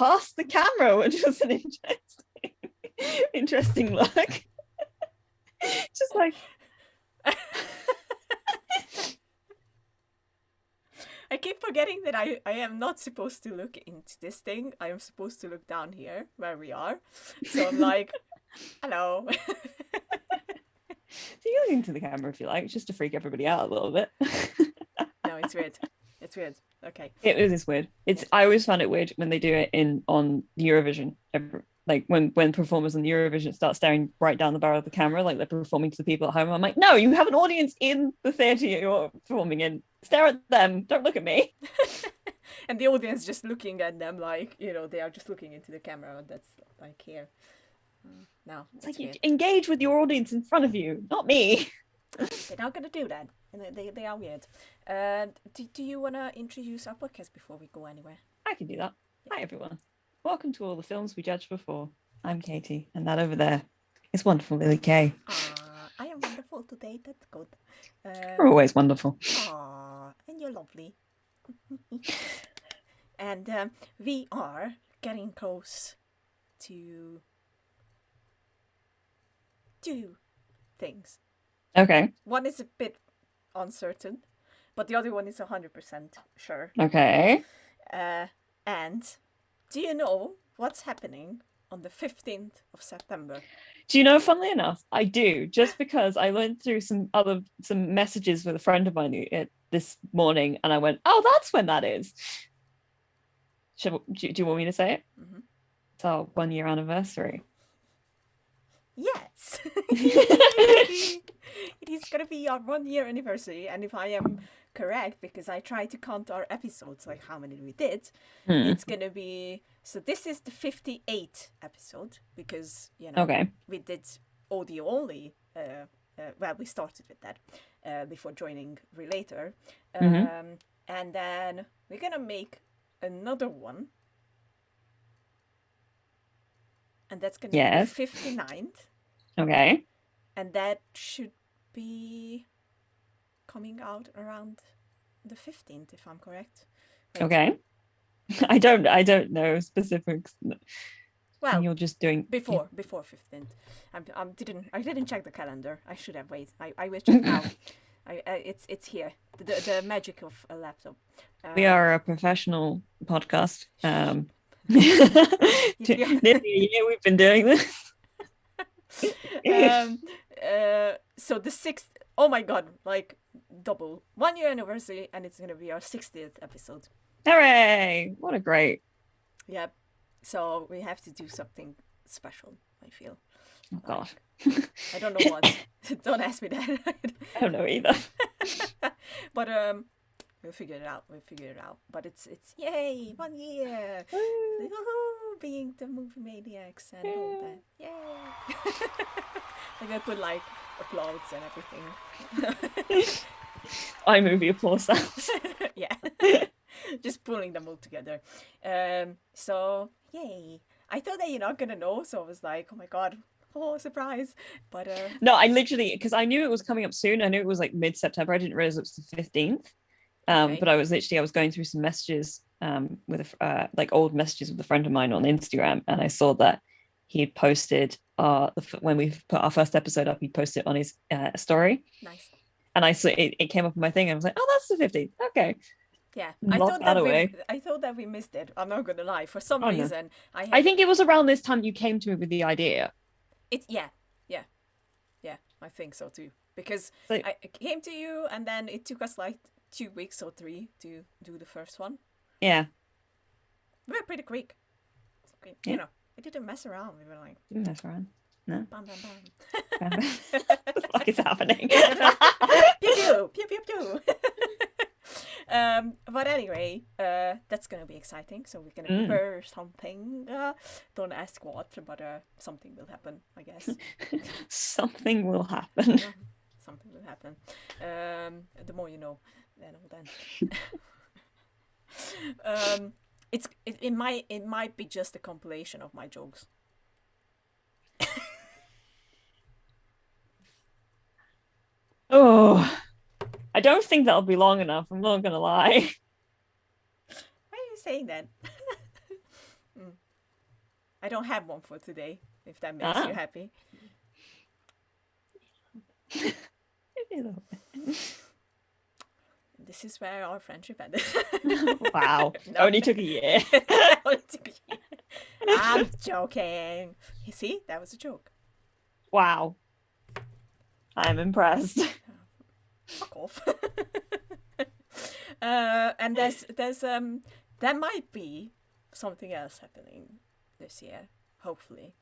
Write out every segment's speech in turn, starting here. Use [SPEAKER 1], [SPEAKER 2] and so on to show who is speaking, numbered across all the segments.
[SPEAKER 1] past the camera, which was an interesting look. Just like
[SPEAKER 2] I keep forgetting that I am not supposed to look into this thing. I am supposed to look down here where we are. So I'm like, hello.
[SPEAKER 1] So you look into the camera if you like, just to freak everybody out a little bit.
[SPEAKER 2] No, it's weird. It's weird. Okay.
[SPEAKER 1] It is weird. I always find it weird when they do it on Eurovision. Like when performers on Eurovision start staring right down the barrel of the camera, like they're performing to the people at home. I'm like, no, you have an audience in the theatre you're performing in. Stare at them. Don't look at me.
[SPEAKER 2] And the audience just looking at them like, they are just looking into the camera. That's like here. No,
[SPEAKER 1] it's like weird. You engage with your audience in front of you, not me.
[SPEAKER 2] They're not going to do that. They are weird. Do you want to introduce our podcast before we go anywhere?
[SPEAKER 1] I can do that. Yeah. Hi, everyone. Welcome to all the films we judged before. I'm Katie, and that over there is wonderful Lily Kay.
[SPEAKER 2] I am wonderful today. That's good.
[SPEAKER 1] You're always wonderful.
[SPEAKER 2] And you're lovely. And we are getting close to 2 things.
[SPEAKER 1] Okay.
[SPEAKER 2] One is a bit uncertain, but the other one is 100% sure.
[SPEAKER 1] Okay.
[SPEAKER 2] And do you know what's happening on the 15th of September?
[SPEAKER 1] Do you know, funnily enough, I do, just because I went through some messages with a friend of mine this morning, and I went, oh, that's when that is. Do you want me to say it?
[SPEAKER 2] Mm-hmm.
[SPEAKER 1] It's our 1-year anniversary.
[SPEAKER 2] Yes. It is going to be our 1-year anniversary, and if I am correct, because I tried to count our episodes, like how many we did, it's going to be, so this is the 58th episode, because,
[SPEAKER 1] okay.
[SPEAKER 2] We did audio only, well, we started with that before joining Relator, and then we're going to make another one, and that's going to be the 59th.
[SPEAKER 1] Okay.
[SPEAKER 2] And that should be coming out around the 15th, if I'm correct.
[SPEAKER 1] Wait. Okay. I don't know specifics.
[SPEAKER 2] Well,
[SPEAKER 1] and you're just doing
[SPEAKER 2] before 15th. I didn't check the calendar. I should have waited. I will check now. It's here. The magic of a laptop.
[SPEAKER 1] We are a professional podcast. Nearly a year we've been doing this.
[SPEAKER 2] So the 6th, oh my god, like double 1-year anniversary, and it's gonna be our 60th episode.
[SPEAKER 1] Hooray! What a great.
[SPEAKER 2] Yeah, so we have to do something special, I feel.
[SPEAKER 1] Oh god.
[SPEAKER 2] I don't know what. Don't ask me that.
[SPEAKER 1] I don't know either.
[SPEAKER 2] But we'll figure it out. But it's yay, 1 year. Woohoo, being the movie maniacs and all that. Yay. I'm gonna put like applause and everything.
[SPEAKER 1] iMovie applause sounds.
[SPEAKER 2] Yeah. Just pulling them all together. So yay. I thought that you're not gonna know, so I was like, oh my god. Oh, surprise. But
[SPEAKER 1] no, I literally, because I knew it was coming up soon. I knew it was like mid-September. I didn't realize it was the 15th. Okay. But I was going through some messages with like old messages with a friend of mine on Instagram, and I saw that he had posted when we put our first episode up, he posted it on his story.
[SPEAKER 2] Nice.
[SPEAKER 1] And I saw it came up on my thing, and I was like, oh, that's the 15th. Okay.
[SPEAKER 2] Yeah, I thought that we missed it. I'm not gonna lie. For some reason,
[SPEAKER 1] no. I think it was around this time you came to me with the idea.
[SPEAKER 2] Yeah. I think so too. Because I came to you, and then it took us like 2 weeks or 3 to do the first one.
[SPEAKER 1] Yeah.
[SPEAKER 2] We were pretty quick.
[SPEAKER 1] Yeah.
[SPEAKER 2] You know, we didn't mess around. We were like...
[SPEAKER 1] Didn't mess around. No.
[SPEAKER 2] Bam, bam, bam.
[SPEAKER 1] What the fuck is happening?
[SPEAKER 2] Pew, pew, pew, pew, pew. But anyway, that's gonna be exciting. So we're gonna prepare something. Don't ask what, but something will happen, I guess.
[SPEAKER 1] Something will happen.
[SPEAKER 2] Something will happen. The more you know, then. It might be just a compilation of my jokes.
[SPEAKER 1] Oh, I don't think that'll be long enough. I'm not gonna lie.
[SPEAKER 2] Why are you saying that? I don't have one for today, if that makes you happy. This is where our friendship ended.
[SPEAKER 1] Wow. Only took a year.
[SPEAKER 2] Only took a year. I'm joking. You see, that was a joke.
[SPEAKER 1] Wow. I'm impressed.
[SPEAKER 2] Fuck off. And there's there might be something else happening this year. Hopefully,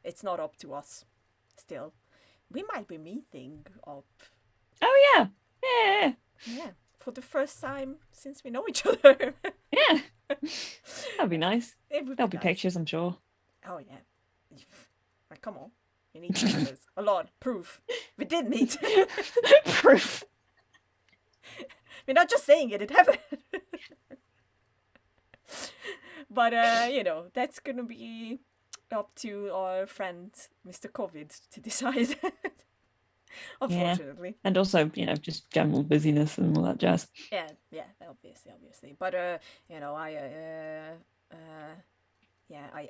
[SPEAKER 2] it's not up to us. Still, we might be meeting up.
[SPEAKER 1] Oh yeah. Yeah.
[SPEAKER 2] Yeah, for the first time since we know each other.
[SPEAKER 1] Yeah. That'd be nice. There'll be
[SPEAKER 2] nice.
[SPEAKER 1] pictures, I'm sure.
[SPEAKER 2] Oh yeah. Like, come on. We need pictures. A lot. Proof. We did meet.
[SPEAKER 1] Proof.
[SPEAKER 2] We're not just saying it happened. But that's gonna be up to our friend Mr. COVID to decide. Unfortunately.
[SPEAKER 1] Yeah. And also, just general busyness and all that jazz.
[SPEAKER 2] Yeah, obviously. But I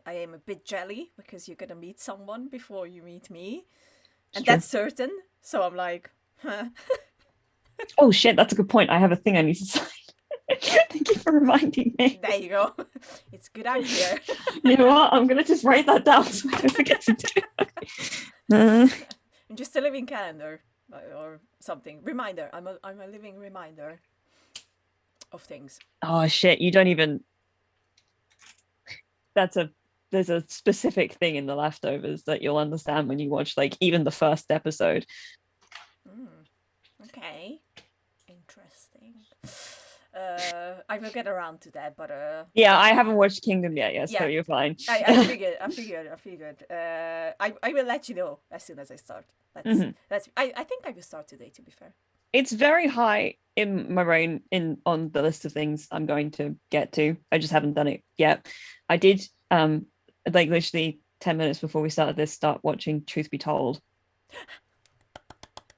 [SPEAKER 2] am a bit jelly because you're gonna meet someone before you meet me. And that's certain. So I'm like, huh.
[SPEAKER 1] Oh shit, that's a good point. I have a thing I need to say. Thank you for reminding me.
[SPEAKER 2] There you go. It's good I'm here.
[SPEAKER 1] You know what? I'm gonna just write that down so I don't forget to do it.
[SPEAKER 2] I'm just a living calendar or something. Reminder. I'm a living reminder of things.
[SPEAKER 1] Oh shit, you don't even. There's a specific thing in The Leftovers that you'll understand when you watch like even the first episode.
[SPEAKER 2] Okay. Interesting. I will get around to that, but
[SPEAKER 1] yeah, I haven't watched Kingdom yet, so you're fine.
[SPEAKER 2] I figured. I will let you know as soon as I start. I think I will start today, to be fair.
[SPEAKER 1] It's very high in my brain on the list of things I'm going to get to. I just haven't done it yet. I did like literally 10 minutes before we started this start watching Truth Be Told.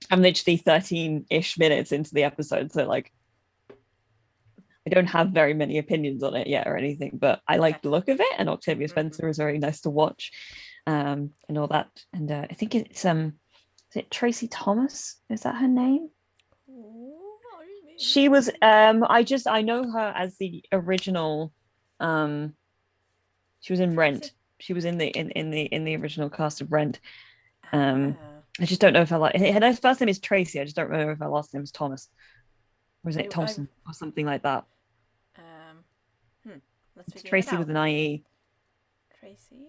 [SPEAKER 1] I'm literally 13-ish minutes into the episode, so like I don't have very many opinions on it yet or anything, but I like the look of it, and Octavia Spencer is very nice to watch, and all that. And I think it's is it Tracy Thomas? Is that her name? She was I know her as the original. She was in Rent. She was in the original cast of Rent. I just don't know if her first name is Tracy. I just don't remember if her last name is Thomas. Or is it Thompson or something like that?
[SPEAKER 2] Let's
[SPEAKER 1] Tracy with an IE.
[SPEAKER 2] Tracy.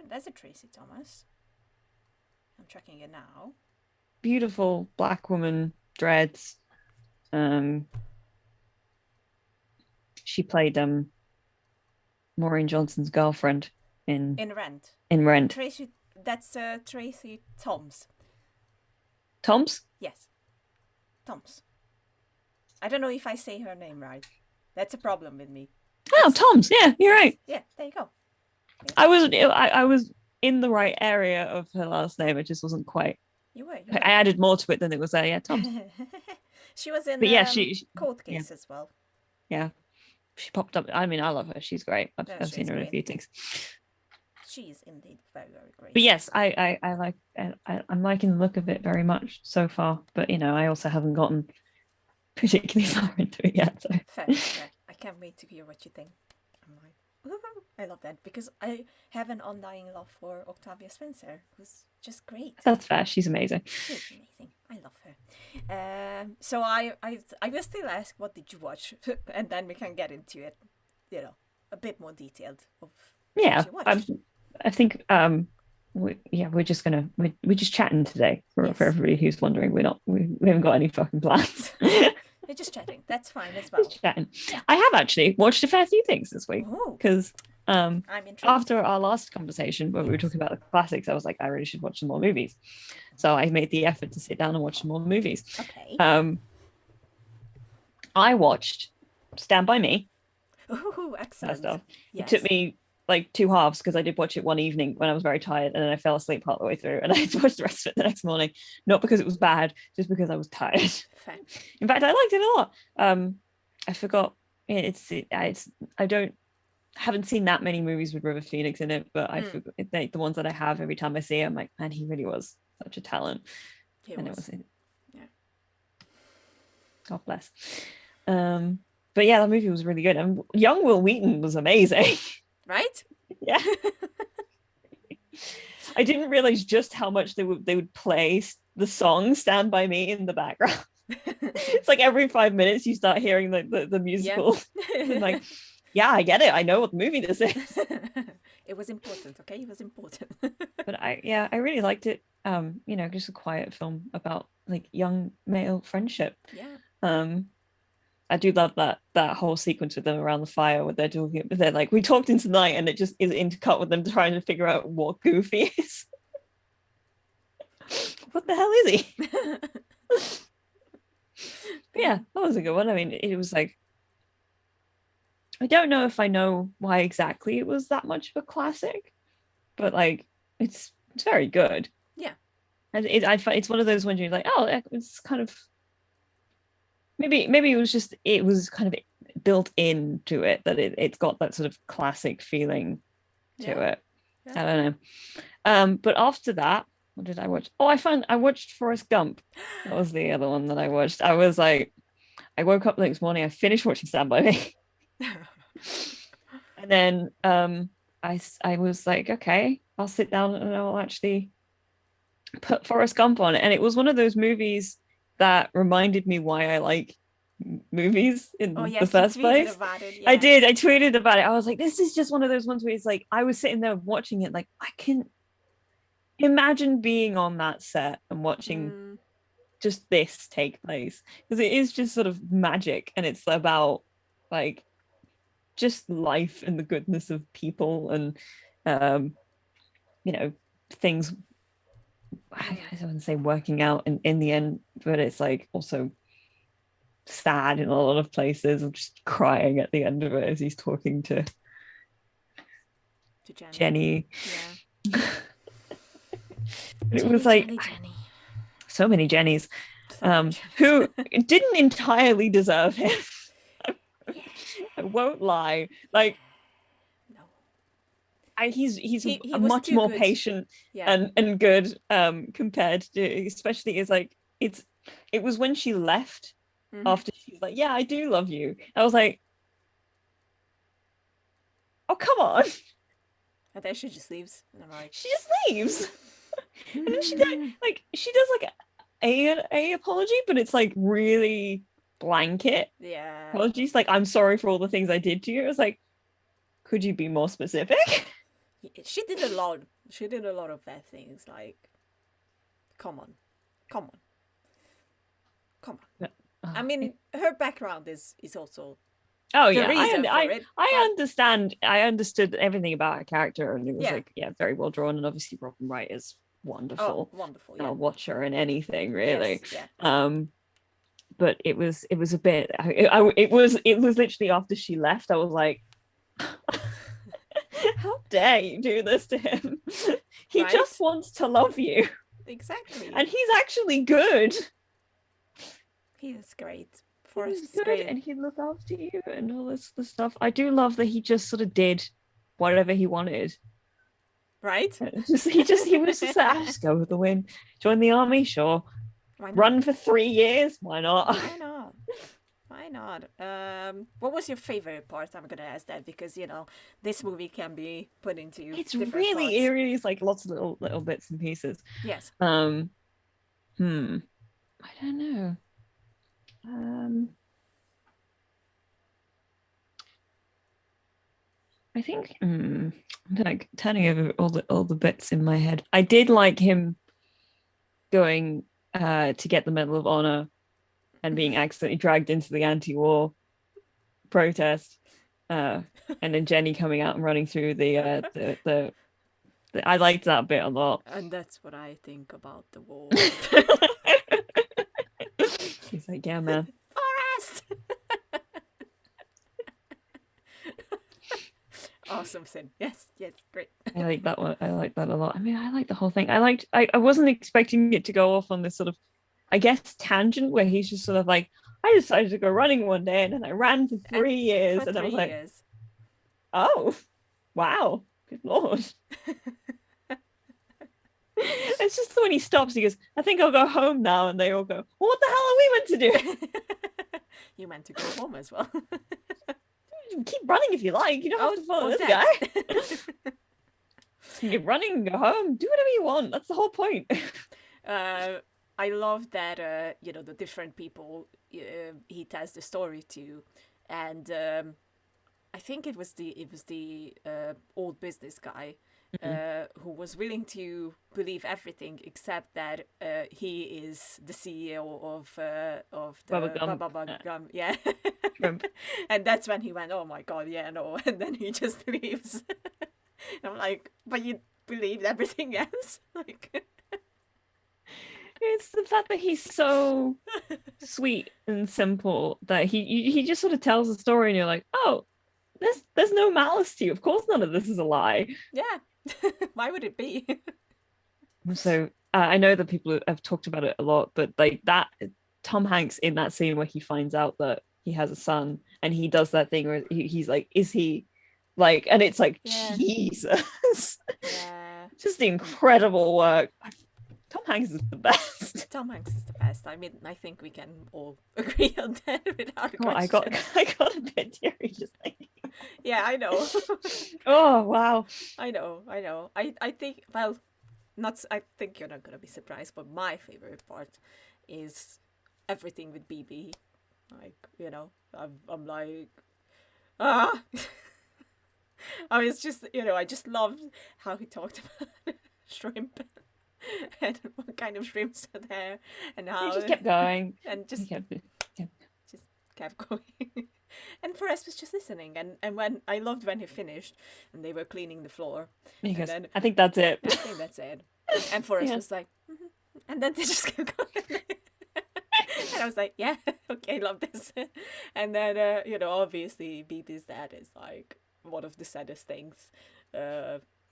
[SPEAKER 2] That's a Tracy Thomas. I'm checking it now.
[SPEAKER 1] Beautiful black woman, dreads. She played Maureen Johnson's girlfriend in
[SPEAKER 2] Rent.
[SPEAKER 1] In Rent.
[SPEAKER 2] Tracy. That's Tracy Toms.
[SPEAKER 1] Toms?
[SPEAKER 2] Yes. Toms. I don't know if I say her name right. That's a problem with me.
[SPEAKER 1] Oh, Toms. Yeah, you're right.
[SPEAKER 2] Yeah, there you go.
[SPEAKER 1] Yeah. I was in the right area of her last name. It just wasn't quite.
[SPEAKER 2] You were.
[SPEAKER 1] I added more to it than it was there. Yeah, Toms.
[SPEAKER 2] She was in
[SPEAKER 1] she
[SPEAKER 2] Cold Case as well.
[SPEAKER 1] Yeah. She popped up. I mean, I love her. She's great. I've seen her in a few things.
[SPEAKER 2] She's indeed very, very great.
[SPEAKER 1] But yes, I'm liking the look of it very much so far. But I also haven't gotten particularly far into it yet. So.
[SPEAKER 2] Fair. I can't wait to hear what you think. I'm like, woo-hoo. I love that because I have an undying love for Octavia Spencer, who's just great.
[SPEAKER 1] That's fair. She's amazing.
[SPEAKER 2] She's amazing. I love her. So I will still ask, what did you watch, and then we can get into it, a bit more detailed of.
[SPEAKER 1] Yeah, I think we're just chatting today for everybody who's wondering. We haven't got any fucking plans.
[SPEAKER 2] We're just chatting. That's fine as well.
[SPEAKER 1] Just chatting. I have actually watched a fair few things this week because
[SPEAKER 2] I'm intrigued.
[SPEAKER 1] After our last conversation where we were talking about the classics, I was like, I really should watch some more movies. So I made the effort to sit down and watch some more movies.
[SPEAKER 2] Okay.
[SPEAKER 1] I watched Stand By Me.
[SPEAKER 2] Ooh, excellent.
[SPEAKER 1] Yes. It took me like 2 halves because I did watch it one evening when I was very tired, and then I fell asleep part of the way through, and I had to watch the rest of it the next morning, not because it was bad, just because I was tired.
[SPEAKER 2] Fair.
[SPEAKER 1] In fact, I liked it a lot. I forgot I don't haven't seen that many movies with River Phoenix in it, but like the ones that I have, every time I see it, I'm like, man, he really was such a talent. It was
[SPEAKER 2] yeah.
[SPEAKER 1] God bless. But yeah, that movie was really good, and young Will Wheaton was amazing.
[SPEAKER 2] Right?
[SPEAKER 1] Yeah. I didn't realize just how much they would play the song "Stand by Me" in the background. It's like every 5 minutes you start hearing the musical. And like, yeah, I get it. I know what movie this is.
[SPEAKER 2] It was important, okay? It was important.
[SPEAKER 1] But I really liked it. Just a quiet film about like young male friendship.
[SPEAKER 2] Yeah.
[SPEAKER 1] I do love that whole sequence with them around the fire where they're like, we talked into the night, and it just is intercut with them trying to figure out what Goofy is. What the hell is he? Yeah, that was a good one. I mean, it was like, I don't know if I know why exactly it was that much of a classic, but like it's very good.
[SPEAKER 2] Yeah.
[SPEAKER 1] And it's one of those ones you're like, oh, it's kind of maybe it was kind of built into it that it's got that sort of classic feeling to it. Yeah. I don't know. But after that, what did I watch? Oh, I watched Forrest Gump. That was the other one that I watched. I was like, I woke up the next morning, I finished watching Stand By Me. And then I was like, okay, I'll sit down and I'll actually put Forrest Gump on it. And it was one of those movies that reminded me why I like movies in the first place.
[SPEAKER 2] Yes.
[SPEAKER 1] I did. I tweeted about it. I was like, this is just one of those ones where it's like, I was sitting there watching it, like, I can imagine being on that set and watching just this take place, because it is just sort of magic, and it's about like just life and the goodness of people, and things, I don't want to say working out in the end, but it's like also sad in a lot of places. I'm just crying at the end of it as he's talking to Jenny.
[SPEAKER 2] Yeah.
[SPEAKER 1] It was like
[SPEAKER 2] Jenny.
[SPEAKER 1] So many Jennies, who didn't entirely deserve him. I won't lie. Like, no, he's much more good. Patient and good compared to, especially as like it was when she left after she's like, yeah, I do love you. I was like, oh, come on.
[SPEAKER 2] And then she just leaves, and I'm like,
[SPEAKER 1] she just leaves. And then she does like a apology, but it's like really blanket apologies, like, I'm sorry for all the things I did to you. It was like, could you be more specific?
[SPEAKER 2] She did a lot of bad things, like, come on. I mean, her background is also I understand. I understood everything about her character, and it was very well drawn, and obviously Robin Wright is wonderful. Wonderful.
[SPEAKER 1] I'll watch her in anything, really.
[SPEAKER 2] Yes, yeah.
[SPEAKER 1] But it was a bit. It was literally after she left, I was like, how dare you do this to him? He just wants to love you.
[SPEAKER 2] Exactly.
[SPEAKER 1] And he's actually good.
[SPEAKER 2] He is great. Forrest is
[SPEAKER 1] good,
[SPEAKER 2] great.
[SPEAKER 1] And he'd look after you and all this stuff. I do love that he just sort of did whatever he wanted.
[SPEAKER 2] Right?
[SPEAKER 1] He was just like, I'll just go with the wind. Join the army, sure. Run for 3 years, why not?
[SPEAKER 2] Why not? What was your favorite part? I'm gonna ask that because this movie can be put into
[SPEAKER 1] it's really eerie. It's like lots of little bits and pieces.
[SPEAKER 2] Yes.
[SPEAKER 1] I don't know. I think I'm like turning over all the bits in my head. I did like him going to get the Medal of Honor and being accidentally dragged into the anti-war protest, and then Jenny coming out and running through the I liked that bit a lot.
[SPEAKER 2] And that's what I think about the war.
[SPEAKER 1] He's like, yeah, man.
[SPEAKER 2] Forrest! Awesome, Sin. Yes, great.
[SPEAKER 1] I like that one. I like that a lot. I mean, I like the whole thing. I wasn't expecting it to go off on this sort of, I guess, tangent where he's just sort of like, I decided to go running one day, and then I ran for 3 years, and I was like, oh, wow, good Lord. It's just when he stops, he goes, I think I'll go home now. And they all go, well, what the hell are we meant to do?
[SPEAKER 2] You meant to go home as well.
[SPEAKER 1] Keep running if you like. You don't have to follow this guy. You keep running, go home, do whatever you want. That's the whole point.
[SPEAKER 2] I love that, the different people he tells the story to. And I think it was the old business guy who was willing to believe everything except that he is the CEO of the Bubba Gum. Yeah. And that's when he went, oh my God, yeah, no. And then he just leaves. I'm like, but you believed everything else? Like,
[SPEAKER 1] it's the fact that he's so sweet and simple that he just sort of tells a story and you're like, oh, there's no malice to you. Of course none of this is a lie.
[SPEAKER 2] Yeah. Why would it be?
[SPEAKER 1] So I know that people have talked about it a lot, but like that Tom Hanks in that scene where he finds out that he has a son and he does that thing where he's like, is he like, and it's like, Jesus.
[SPEAKER 2] Yeah.
[SPEAKER 1] Just incredible work. Tom Hanks is the best.
[SPEAKER 2] Tom Hanks is the best. I mean, I think we can all agree on that without a question.
[SPEAKER 1] I got a bit teary just thinking.
[SPEAKER 2] Yeah, I know.
[SPEAKER 1] Oh wow.
[SPEAKER 2] I know. I think, well, I think you're not gonna be surprised, but my favorite part is everything with BB. Like, I'm like, I was just, I just loved how he talked about shrimp and what kind of shrimps are there and how
[SPEAKER 1] he just kept going
[SPEAKER 2] and just kept going. And Forrest was just listening, and when I loved when he finished and they were cleaning the floor.
[SPEAKER 1] He goes, I think that's it.
[SPEAKER 2] I think that's it. And Forrest was like, and then they just kept going. And I was like, yeah, okay, love this. And then, obviously BB's dad is like one of the saddest things,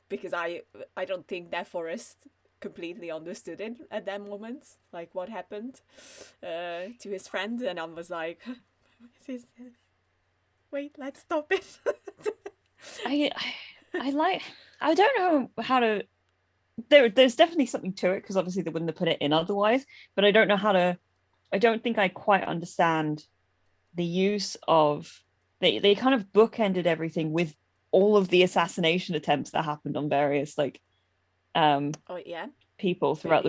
[SPEAKER 2] because I don't think that Forrest completely understood it at that moment, like what happened to his friend, and I was like, wait, let's stop it.
[SPEAKER 1] I don't know how to. There's definitely something to it because obviously they wouldn't have put it in otherwise, but I don't know how to. I don't think I quite understand the use of. They kind of bookended everything with all of the assassination attempts that happened on various people throughout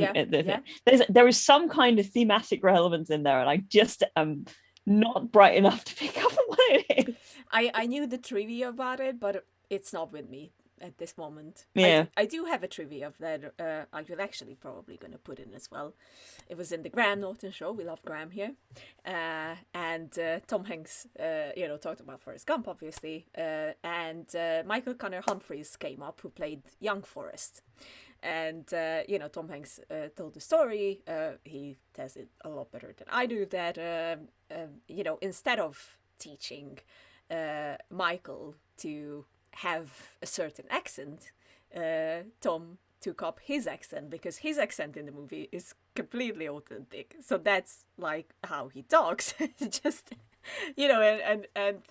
[SPEAKER 1] there is some kind of thematic relevance in there, and I just am not bright enough to pick up on what it is.
[SPEAKER 2] I knew the trivia about it, but it's not with me at this moment.
[SPEAKER 1] Yeah,
[SPEAKER 2] I do have a trivia of that. I will actually probably going to put in as well. It was in the Graham Norton show. We love Graham here, and Tom Hanks, talked about Forrest Gump, obviously, and Michael Connor Humphreys came up, who played young Forrest. And, Tom Hanks told the story. He tells it a lot better than I do, that, instead of teaching Michael to have a certain accent, Tom took up his accent, because his accent in the movie is completely authentic. So that's like how he talks. Just, and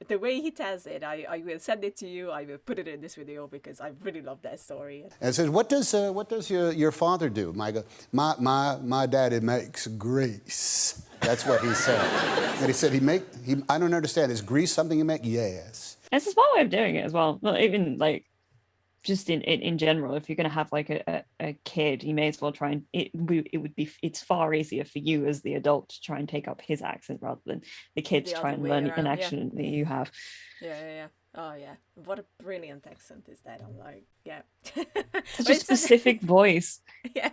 [SPEAKER 2] the way he tells it, I will send it to you. I will put it in this video because I really love that story.
[SPEAKER 3] And says, what does your father do? My daddy makes grease. That's what he said. And he said I don't understand. Is grease something you make? Yes.
[SPEAKER 1] It's a smart way of doing it as well. Not even like just in general. If you're going to have like a kid, you may as well try and it's far easier for you as the adult to try and take up his accent rather than the kid to try and learn an accent that you have.
[SPEAKER 2] Yeah. Oh yeah, what a brilliant accent is that? I'm like, yeah.
[SPEAKER 1] Such a specific voice.
[SPEAKER 2] Yeah.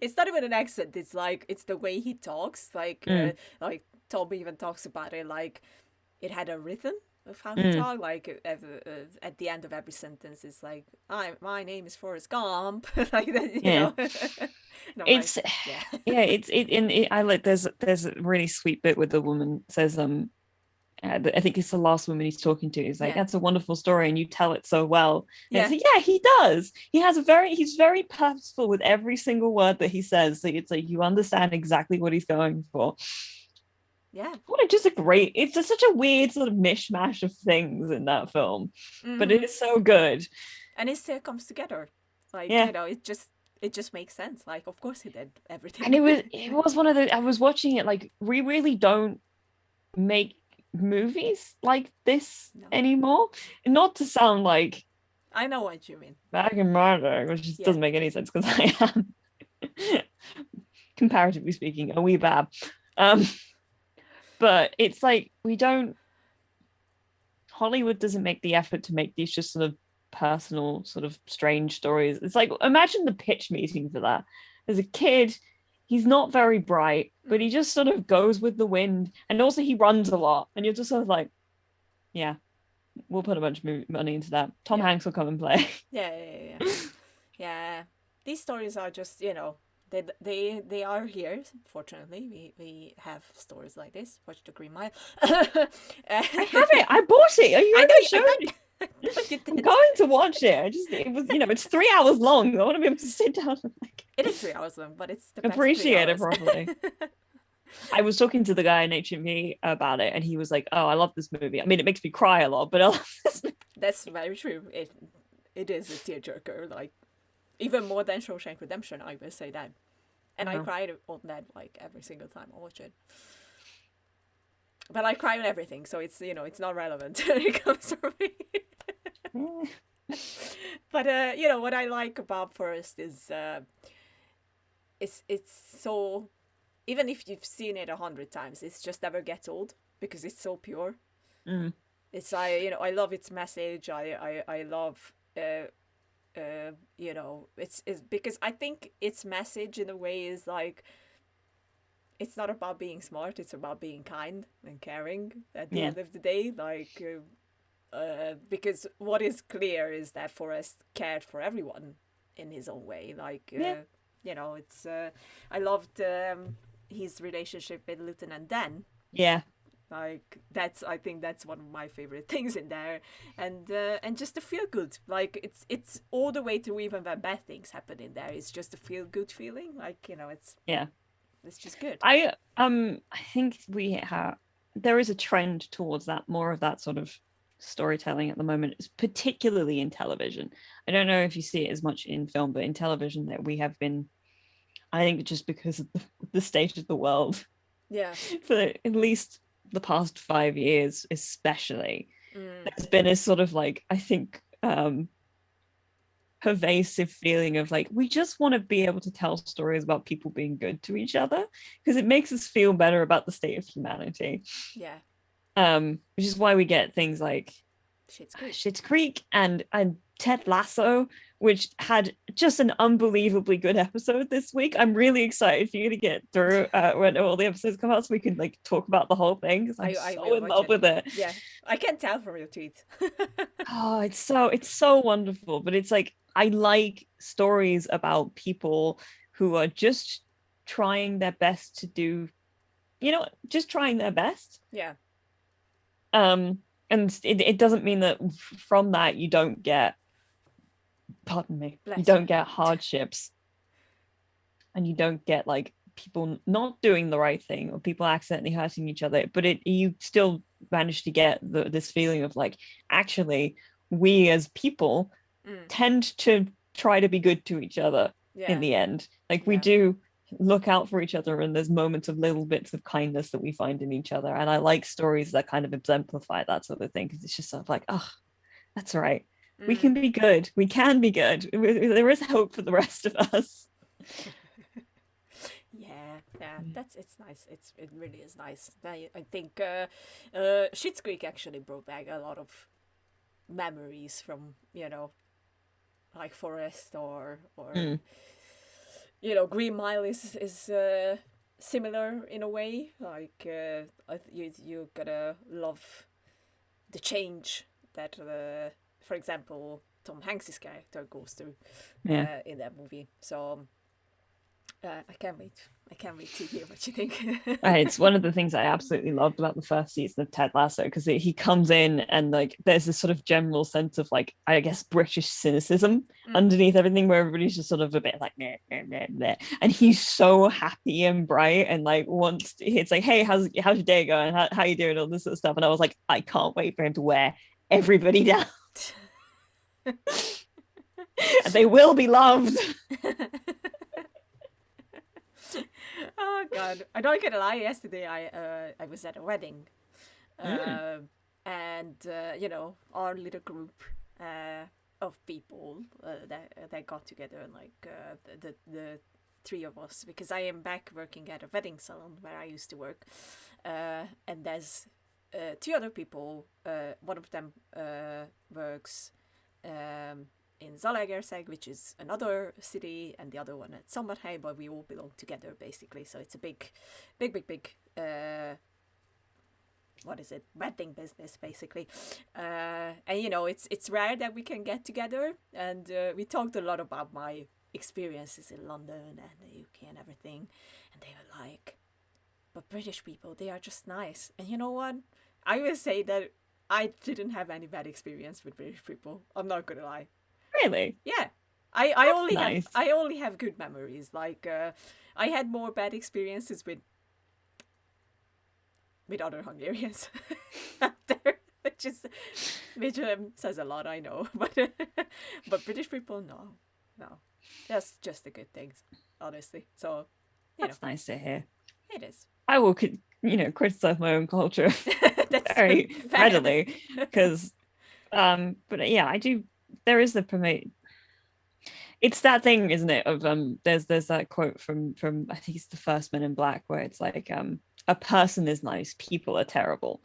[SPEAKER 2] It's not even an accent. It's like, it's the way he talks. Like, like Tom even talks about it. Like, it had a rhythm of how he talked. Like, at the end of every sentence, it's like, my name is Forrest Gump. Like that, you know.
[SPEAKER 1] It's I like. There's a really sweet bit where the woman says, I think it's the last woman he's talking to. He's like, that's a wonderful story, and you tell it so well. And like, yeah, he does. He's very purposeful with every single word that he says. So it's like you understand exactly what he's going for.
[SPEAKER 2] Yeah.
[SPEAKER 1] It's such a weird sort of mishmash of things in that film, but it is so good.
[SPEAKER 2] And it still comes together. Like,
[SPEAKER 1] Yeah.
[SPEAKER 2] it just makes sense. Like, of course he did everything.
[SPEAKER 1] And it was one of the, I was watching it, like, we really don't make movies like this anymore. Not to sound like
[SPEAKER 2] I know what you mean.
[SPEAKER 1] back in my day, which just doesn't make any sense because I am, comparatively speaking, a wee bab. But it's like Hollywood doesn't make the effort to make these just sort of personal, sort of strange stories. It's like, imagine the pitch meeting for that. As a kid, he's not very bright, but he just sort of goes with the wind. And also he runs a lot. And you're just sort of like, yeah, we'll put a bunch of money into that. Tom Hanks will come and play.
[SPEAKER 2] Yeah. These stories are just, they are here. Fortunately, we have stories like this. Watch The Green Mile.
[SPEAKER 1] I have it. I bought it. Are you showing? I'm going to watch it. It was, it's 3 hours long. I want to be able to sit down and
[SPEAKER 2] It is 3 hours long, but it's the best
[SPEAKER 1] appreciate
[SPEAKER 2] 3
[SPEAKER 1] it properly. I was talking to the guy in HMV about it, and he was like, "Oh, I love this movie. I mean, it makes me cry a lot, but I love this movie."
[SPEAKER 2] That's very true. It is a tearjerker, like even more than Shawshank Redemption. I will say that, and I cried on that like every single time I watch it. But I cry on everything, so it's it's not relevant when it comes to me. But what I like about Forrest is it's so, even if you've seen it 100 times, it just never gets old because it's so pure. It's I love its message. I love it's because I think its message in a way is like, it's not about being smart, it's about being kind and caring at the end of the day. Like, because what is clear is that Forrest cared for everyone in his own way. Like, it's, I loved his relationship with Lieutenant Dan.
[SPEAKER 1] Yeah.
[SPEAKER 2] Like, I think that's one of my favorite things in there. And just the feel good. Like, it's all the way through, even when bad things happen in there. It's just a feel good feeling. Like, it's just good.
[SPEAKER 1] I think there is a trend towards that, more of that sort of storytelling at the moment, particularly in television. I don't know if you see it as much in film, but in television that we have been, I think just because of the state of the world, for at least the past 5 years especially, there's been a sort of like, I think pervasive feeling of like, we just want to be able to tell stories about people being good to each other because it makes us feel better about the state of humanity. Which is why we get things like Schitt's Creek and Ted Lasso, which had just an unbelievably good episode this week. I'm really excited for you to get through when all the episodes come out so we can like talk about the whole thing, because I'm so in love with it.
[SPEAKER 2] Yeah, I can tell from your tweets.
[SPEAKER 1] Oh, it's so wonderful. But it's like, I like stories about people who are just trying their best to do, just trying their best.
[SPEAKER 2] Yeah.
[SPEAKER 1] And it doesn't mean that from that you don't get, you don't get hardships, and you don't get like people not doing the right thing or people accidentally hurting each other, but you still manage to get this feeling of like, actually we as people tend to try to be good to each other in the end. Like, we do look out for each other, and there's moments of little bits of kindness that we find in each other. And I like stories that kind of exemplify that sort of thing, because it's just sort of like, oh, that's right, we can be good, we can be good, there is hope for the rest of us.
[SPEAKER 2] It's nice. It really is nice. I think Schitt's Creek actually brought back a lot of memories from like Forrest or Green Mile is similar in a way. Like, you gotta love the change that for example Tom Hanks's character goes through in that movie. So I can't wait. I can't wait to hear what you think.
[SPEAKER 1] It's one of the things I absolutely loved about the first season of Ted Lasso, because he comes in and like there's this sort of general sense of like, I guess, British cynicism underneath everything, where everybody's just sort of a bit like meh, meh, meh, meh. And he's so happy and bright and like it's like, hey, how's your day going? How you doing? All this sort of stuff. And I was like, I can't wait for him to wear everybody down. And they will be loved.
[SPEAKER 2] Oh God! I'm not gonna lie. Yesterday, I was at a wedding, and you know, our little group of people that got together, and like the three of us, because I am back working at a wedding salon where I used to work, and there's two other people. One of them works in Zalaegerszeg, which is another city, and the other one at Szombathely, but we all belong together basically. So it's a big what is it, wedding business basically. And you know, it's rare that we can get together, and we talked a lot about my experiences in London and the UK and everything, and they were like, but British people, they are just nice. And you know what, I will say that I didn't have any bad experience with British people. I'm not gonna lie.
[SPEAKER 1] Really?
[SPEAKER 2] Yeah. I only have good memories. Like I had more bad experiences with other Hungarians out there, which says a lot, I know. But British people, no, that's just the good things, honestly. So
[SPEAKER 1] that's nice to hear.
[SPEAKER 2] It is.
[SPEAKER 1] I will, criticize my own culture very readily, because, but yeah, I do. There is the promote. It's that thing, isn't it? Of there's that quote from I think it's the first Men in Black, where it's like a person is nice, people are terrible.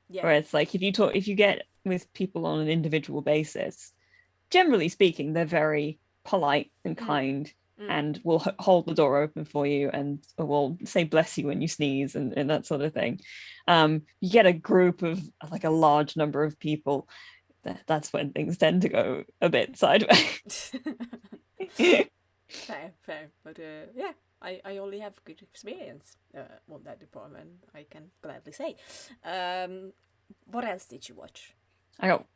[SPEAKER 1] Yeah. Where it's like if you get with people on an individual basis, generally speaking, they're very polite and kind. And will hold the door open for you and will say bless you when you sneeze and that sort of thing. You get a group of like a large number of people, that's when things tend to go a bit sideways.
[SPEAKER 2] Fair. But yeah, I only have good experience on that department, I can gladly say. What else did you watch?
[SPEAKER 1] I got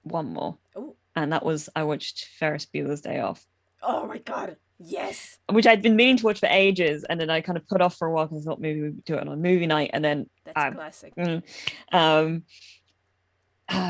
[SPEAKER 1] one more.
[SPEAKER 2] Oh.
[SPEAKER 1] And that was, I watched Ferris Bueller's Day Off.
[SPEAKER 2] Oh my God. Yes.
[SPEAKER 1] Which I'd been meaning to watch for ages, and then I kind of put off for a while because I thought maybe we'd do it on movie night, and then
[SPEAKER 2] that's classic.
[SPEAKER 1] But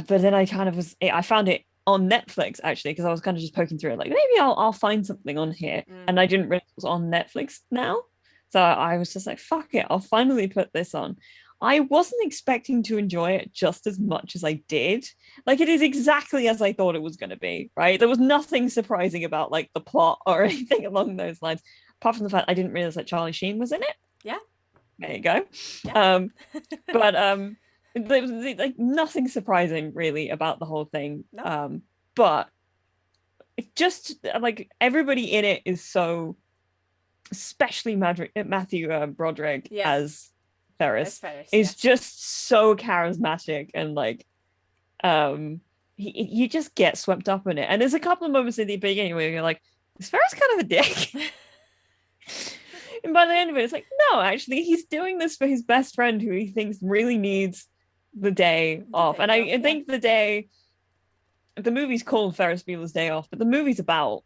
[SPEAKER 1] then I found it on Netflix actually, because I was kind of just poking through it, like maybe I'll find something on here, and I didn't realize it was on Netflix now, so I was just like, fuck it, I'll finally put this on. I wasn't expecting to enjoy it just as much as I did. Like, it is exactly as I thought it was going to be, right? There was nothing surprising about like the plot or anything along those lines, apart from the fact I didn't realize that Charlie Sheen was in it.
[SPEAKER 2] Yeah.
[SPEAKER 1] There you go. Yeah. But there was like nothing surprising really about the whole thing. No. But it just like everybody in it is so, especially Matthew Broderick as Ferris is just so charismatic, and like you just get swept up in it. And there's a couple of moments in the beginning where you're like, is Ferris kind of a dick? And by the end of it, it's like, no, actually he's doing this for his best friend who he thinks really needs the day off. And I think the movie's called Ferris Bueller's Day Off, but the movie's about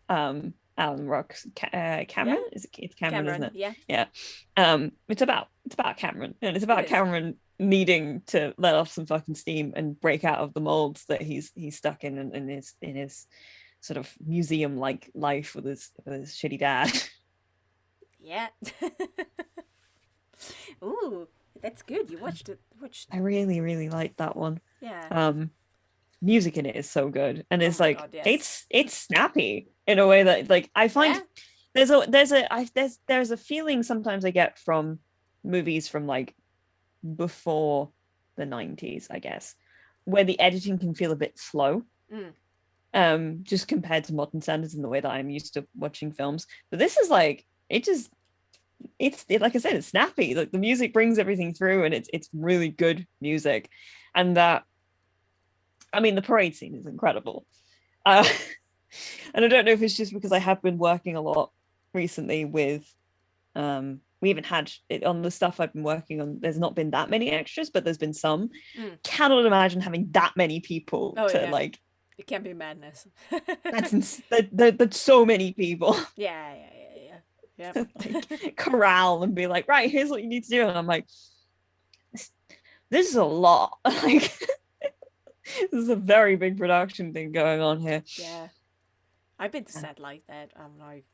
[SPEAKER 1] Alan Ruck's Cameron. Yeah. It's Cameron, isn't it? Yeah. It's about Cameron, and it's about Cameron needing to let off some fucking steam and break out of the molds that he's stuck in his sort of museum like life with his shitty dad.
[SPEAKER 2] Yeah. Ooh, that's good. You watched it. I
[SPEAKER 1] really, really liked that one.
[SPEAKER 2] Yeah.
[SPEAKER 1] Music in it is so good, and it's like, God, yes. it's snappy in a way that like I find there's a feeling sometimes I get from movies from like before the 90s, I guess, where the editing can feel a bit slow, just compared to modern standards in the way that I'm used to watching films. But this is like, it's like I said, it's snappy. Like the music brings everything through, and it's really good music. And that, I mean, the parade scene is incredible. And I don't know if it's just because I have been working a lot recently with we even had it on the stuff I've been working on. There's not been that many extras, but there's been some. Cannot imagine having that many people like.
[SPEAKER 2] It can be madness.
[SPEAKER 1] That's so many people.
[SPEAKER 2] Yeah.
[SPEAKER 1] Like, corral and be like, right, here's what you need to do, and I'm like, this is a lot. Like, this is a very big production thing going on here.
[SPEAKER 2] Yeah, I've been to set like that. I'm like,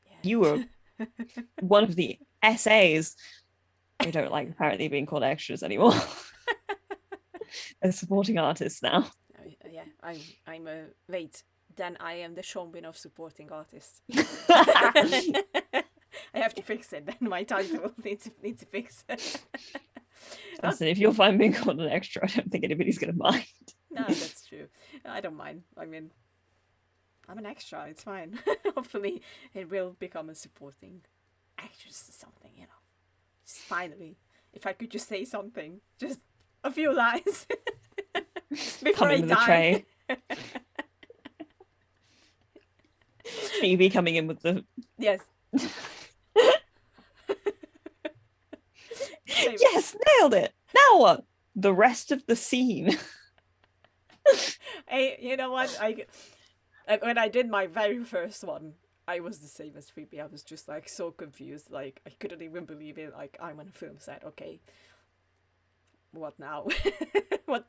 [SPEAKER 2] yeah.
[SPEAKER 1] You were one of the SAs. They don't like apparently being called extras anymore. They're supporting artists now.
[SPEAKER 2] Yeah, I'm a wait. Then I am the showman of supporting artists. I have to fix it. Then my title needs to fix it.
[SPEAKER 1] Listen, if you're fine being called an extra, I don't think anybody's gonna mind.
[SPEAKER 2] No, that's true. I don't mind. I mean, I'm an extra. It's fine. Hopefully, it will become a supporting actress or something. You know, just finally, if I could just say something, just a few lines before I die.
[SPEAKER 1] Phoebe coming in with the
[SPEAKER 2] yes.
[SPEAKER 1] Yes, nailed it. Now what? The rest of the scene.
[SPEAKER 2] Hey, you know what? When I did my very first one, I was the same as Phoebe. I was just like so confused. Like I couldn't even believe it. Like I'm on a film set. Okay, what now? What?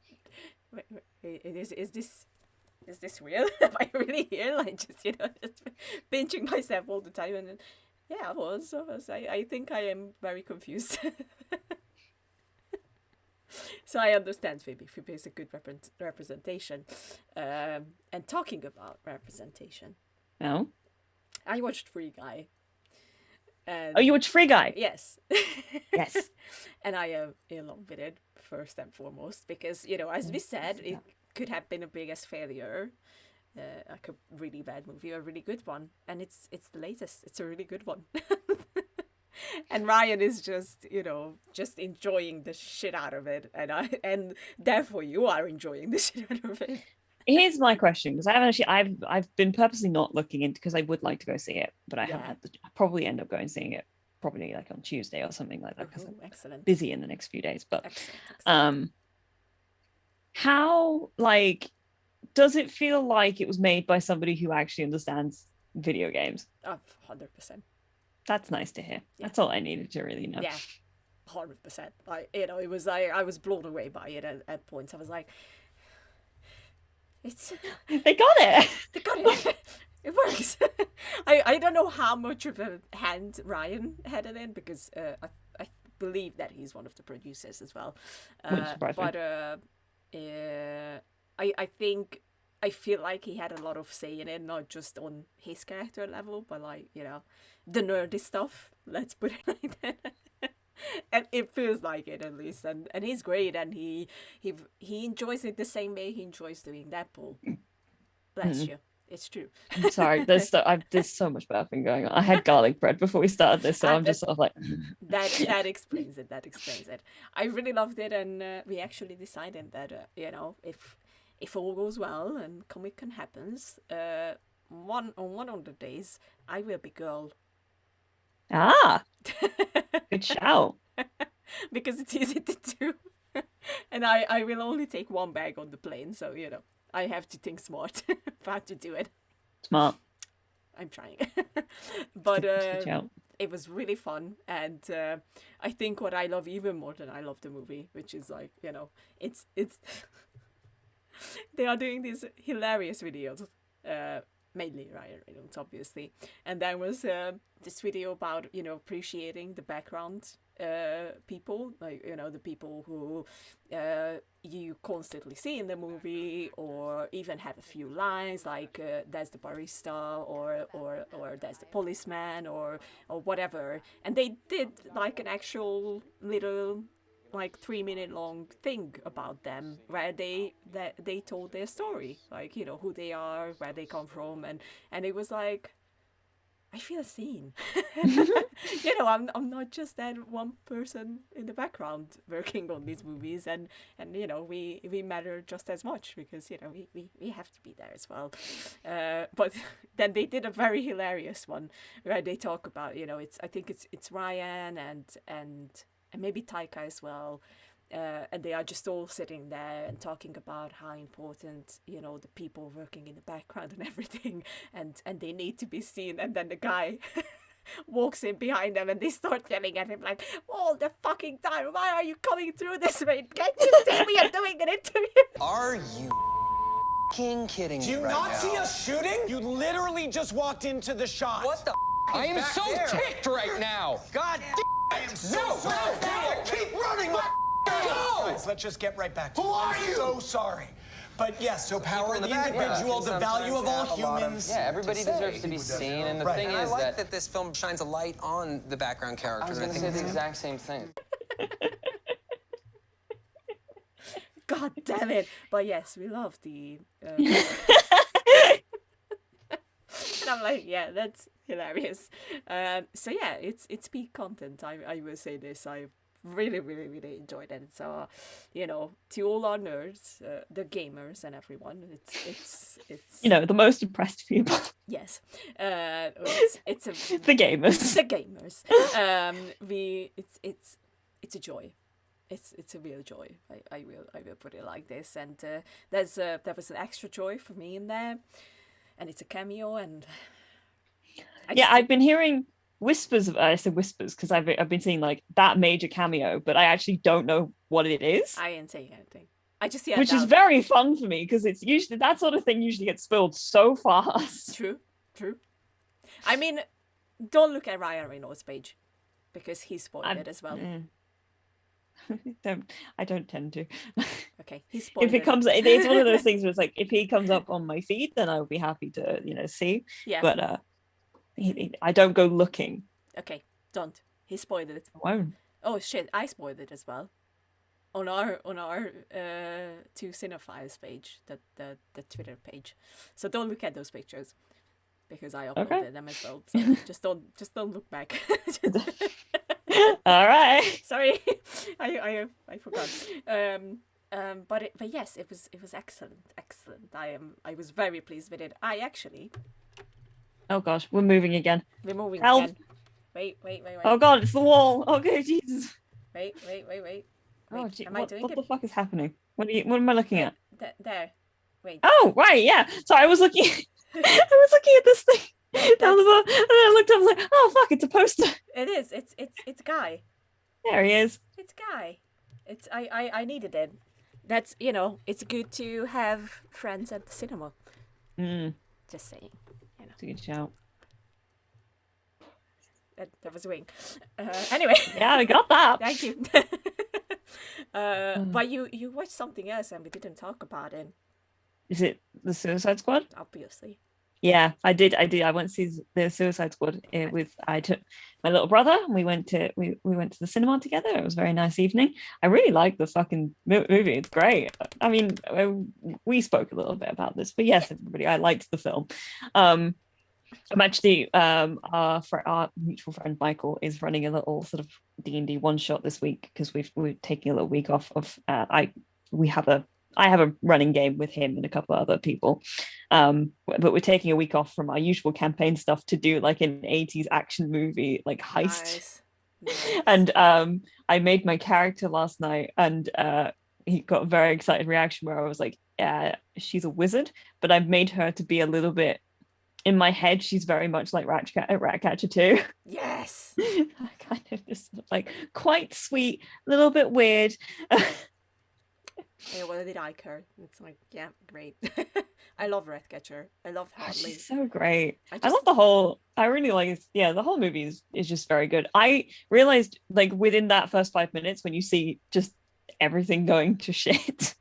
[SPEAKER 2] Wait, is this real? Am I really here? Like just just pinching myself all the time. And yeah, I was. I think I am very confused. So I understand Phoebe. Phoebe is a good representation. And talking about representation.
[SPEAKER 1] No.
[SPEAKER 2] I watched Free Guy. And
[SPEAKER 1] you watched Free Guy?
[SPEAKER 2] Yes.
[SPEAKER 1] Yes.
[SPEAKER 2] And I am in love with it, first and foremost, because, as we said, it could have been a biggest failure. Like a really bad movie or a really good one. And it's the latest. It's a really good one. And Ryan is just enjoying the shit out of it, and therefore you are enjoying the shit out of it.
[SPEAKER 1] Here's my question, because I've been purposely not looking into, because I would like to go see it, but I haven't had I probably end up going seeing it probably like on Tuesday or something like that, because I'm busy in the next few days. But excellent. How does it feel like it was made by somebody who actually understands video games?
[SPEAKER 2] 100%.
[SPEAKER 1] That's nice to hear. Yeah. That's all I needed to really know.
[SPEAKER 2] Yeah, 100%. It was I was blown away by it at points. I was like,
[SPEAKER 1] they got it.
[SPEAKER 2] They got it. It works. I don't know how much of a hand Ryan had in it, because I believe that he's one of the producers as well. But I feel like he had a lot of say in it, not just on his character level, but the nerdy stuff, let's put it like that. And it feels like it, at least, and he's great, and he enjoys it the same way he enjoys doing Deadpool. Bless you. It's true.
[SPEAKER 1] I'm sorry, there's so much burping going on. I had garlic bread before we started this, so I'm just sort of like
[SPEAKER 2] that explains it. I really loved it, and we actually decided that if all goes well and Comic-Con happens, one of the days I will be girl.
[SPEAKER 1] Good shout.
[SPEAKER 2] Because it's easy to do. And I will only take one bag on the plane, so I have to think smart how to do it.
[SPEAKER 1] Smart.
[SPEAKER 2] I'm trying. But it was really fun, and I think what I love even more than I love the movie, which is it's they are doing these hilarious videos, mainly Ryan Reynolds, obviously. And there was this video about, appreciating the background people, the people who you constantly see in the movie, or even have a few lines, like there's the barista, or there's the policeman, or whatever. And they did an actual little 3-minute long thing about them, where they told their story, who they are, where they come from, and it was I feel seen. I'm not just that one person in the background working on these movies, and we matter just as much because we have to be there as well. But then they did a very hilarious one where they talk about I think it's Ryan and maybe Taika as well. And they are just all sitting there and talking about how important, the people working in the background and everything, and they need to be seen. And then the guy walks in behind them and they start yelling at him like, all the fucking time, why are you coming through this way? Can't you see we are doing an interview?
[SPEAKER 4] Are you kidding me?
[SPEAKER 5] Do you
[SPEAKER 4] right
[SPEAKER 5] not
[SPEAKER 4] now?
[SPEAKER 5] see us shooting? You literally just walked into the shot.
[SPEAKER 4] What the I am so ticked right now.
[SPEAKER 5] God
[SPEAKER 4] I am so
[SPEAKER 5] keep running my Guys, let's just get right back to it. Who are you? I'm so sorry. But yes, so power of the individual, the value of all humans.
[SPEAKER 4] Yeah, everybody deserves to be seen, and the thing is
[SPEAKER 6] I like that this film shines a light on the background character.
[SPEAKER 4] I was going to say the exact same thing.
[SPEAKER 2] God damn it. But yes, we love the... And I'm like, yeah, that's hilarious. So yeah, it's peak content. I will say this. I really, really, really enjoyed it. So, to all our nerds, the gamers and everyone, it's
[SPEAKER 1] the most impressed people.
[SPEAKER 2] Yes, it's
[SPEAKER 1] the gamers.
[SPEAKER 2] The gamers. It's a joy. It's a real joy. I will put it like this. And there was an extra joy for me in there, and it's a cameo. And
[SPEAKER 1] I've been hearing whispers. I said whispers because I've been seeing like that major cameo, but I actually don't know what it is.
[SPEAKER 2] I didn't say anything. I just
[SPEAKER 1] which is very fun for me because it's usually that sort of thing usually gets spoiled so fast.
[SPEAKER 2] True. I mean, don't look at Ryan Reynolds' page because he spoiled it as well.
[SPEAKER 1] I don't tend to.
[SPEAKER 2] Okay, he spoiled
[SPEAKER 1] if it comes, it's one of those things where it's like if he comes up on my feed, then I would be happy to see.
[SPEAKER 2] Yeah.
[SPEAKER 1] But I don't go looking.
[SPEAKER 2] Okay, don't. He spoiled it.
[SPEAKER 1] I won't.
[SPEAKER 2] Oh shit! I spoiled it as well. On our Two Cinephiles page, the Twitter page. So don't look at those pictures because I uploaded them as well. So just don't look back.
[SPEAKER 1] All right.
[SPEAKER 2] Sorry, I forgot. But yes, it was excellent. I was very pleased with it.
[SPEAKER 1] Oh gosh, we're moving again.
[SPEAKER 2] We're moving
[SPEAKER 1] Help.
[SPEAKER 2] again. Wait.
[SPEAKER 1] Oh god, it's the wall. Okay, Jesus.
[SPEAKER 2] Wait.
[SPEAKER 1] Oh, gee,
[SPEAKER 2] am I doing
[SPEAKER 1] what
[SPEAKER 2] it?
[SPEAKER 1] the fuck is happening? What am I looking at?
[SPEAKER 2] There. Wait.
[SPEAKER 1] Oh, right, yeah. So I was looking at this thing down the bottom, and then I looked up and was like, oh fuck, it's a poster.
[SPEAKER 2] It is. It's Guy.
[SPEAKER 1] There he is.
[SPEAKER 2] It's Guy. It's I needed it. That's it's good to have friends at the cinema. Just saying.
[SPEAKER 1] It's a good shout.
[SPEAKER 2] That was a wing. Anyway.
[SPEAKER 1] Yeah, I got that.
[SPEAKER 2] Thank you. But you watched something else and we didn't talk about it.
[SPEAKER 1] Is it the Suicide Squad?
[SPEAKER 2] Obviously.
[SPEAKER 1] Yeah, I did. I went to see the Suicide Squad I took my little brother and we went to the cinema together. It was a very nice evening. I really liked the fucking movie. It's great. I mean, we spoke a little bit about this, but yes, everybody, I liked the film. I'm actually our mutual friend Michael is running a little sort of D&D one shot this week because we're taking a little week off of I have a running game with him and a couple of other people, but we're taking a week off from our usual campaign stuff to do like an 80s action movie like heist. Nice. And I made my character last night and he got a very excited reaction where I was like, she's a wizard, but I've made her to be a little bit, in my head she's very much like Ratcatcher 2.
[SPEAKER 2] Yes.
[SPEAKER 1] Kind of just like quite sweet, a little bit weird.
[SPEAKER 2] I really like her. It's like, yeah, great. I love Ratcatcher. I love Hartley.
[SPEAKER 1] She's so great. I love the whole. I really like. Yeah, the whole movie is just very good. I realized like within that first 5 minutes when you see just everything going to shit,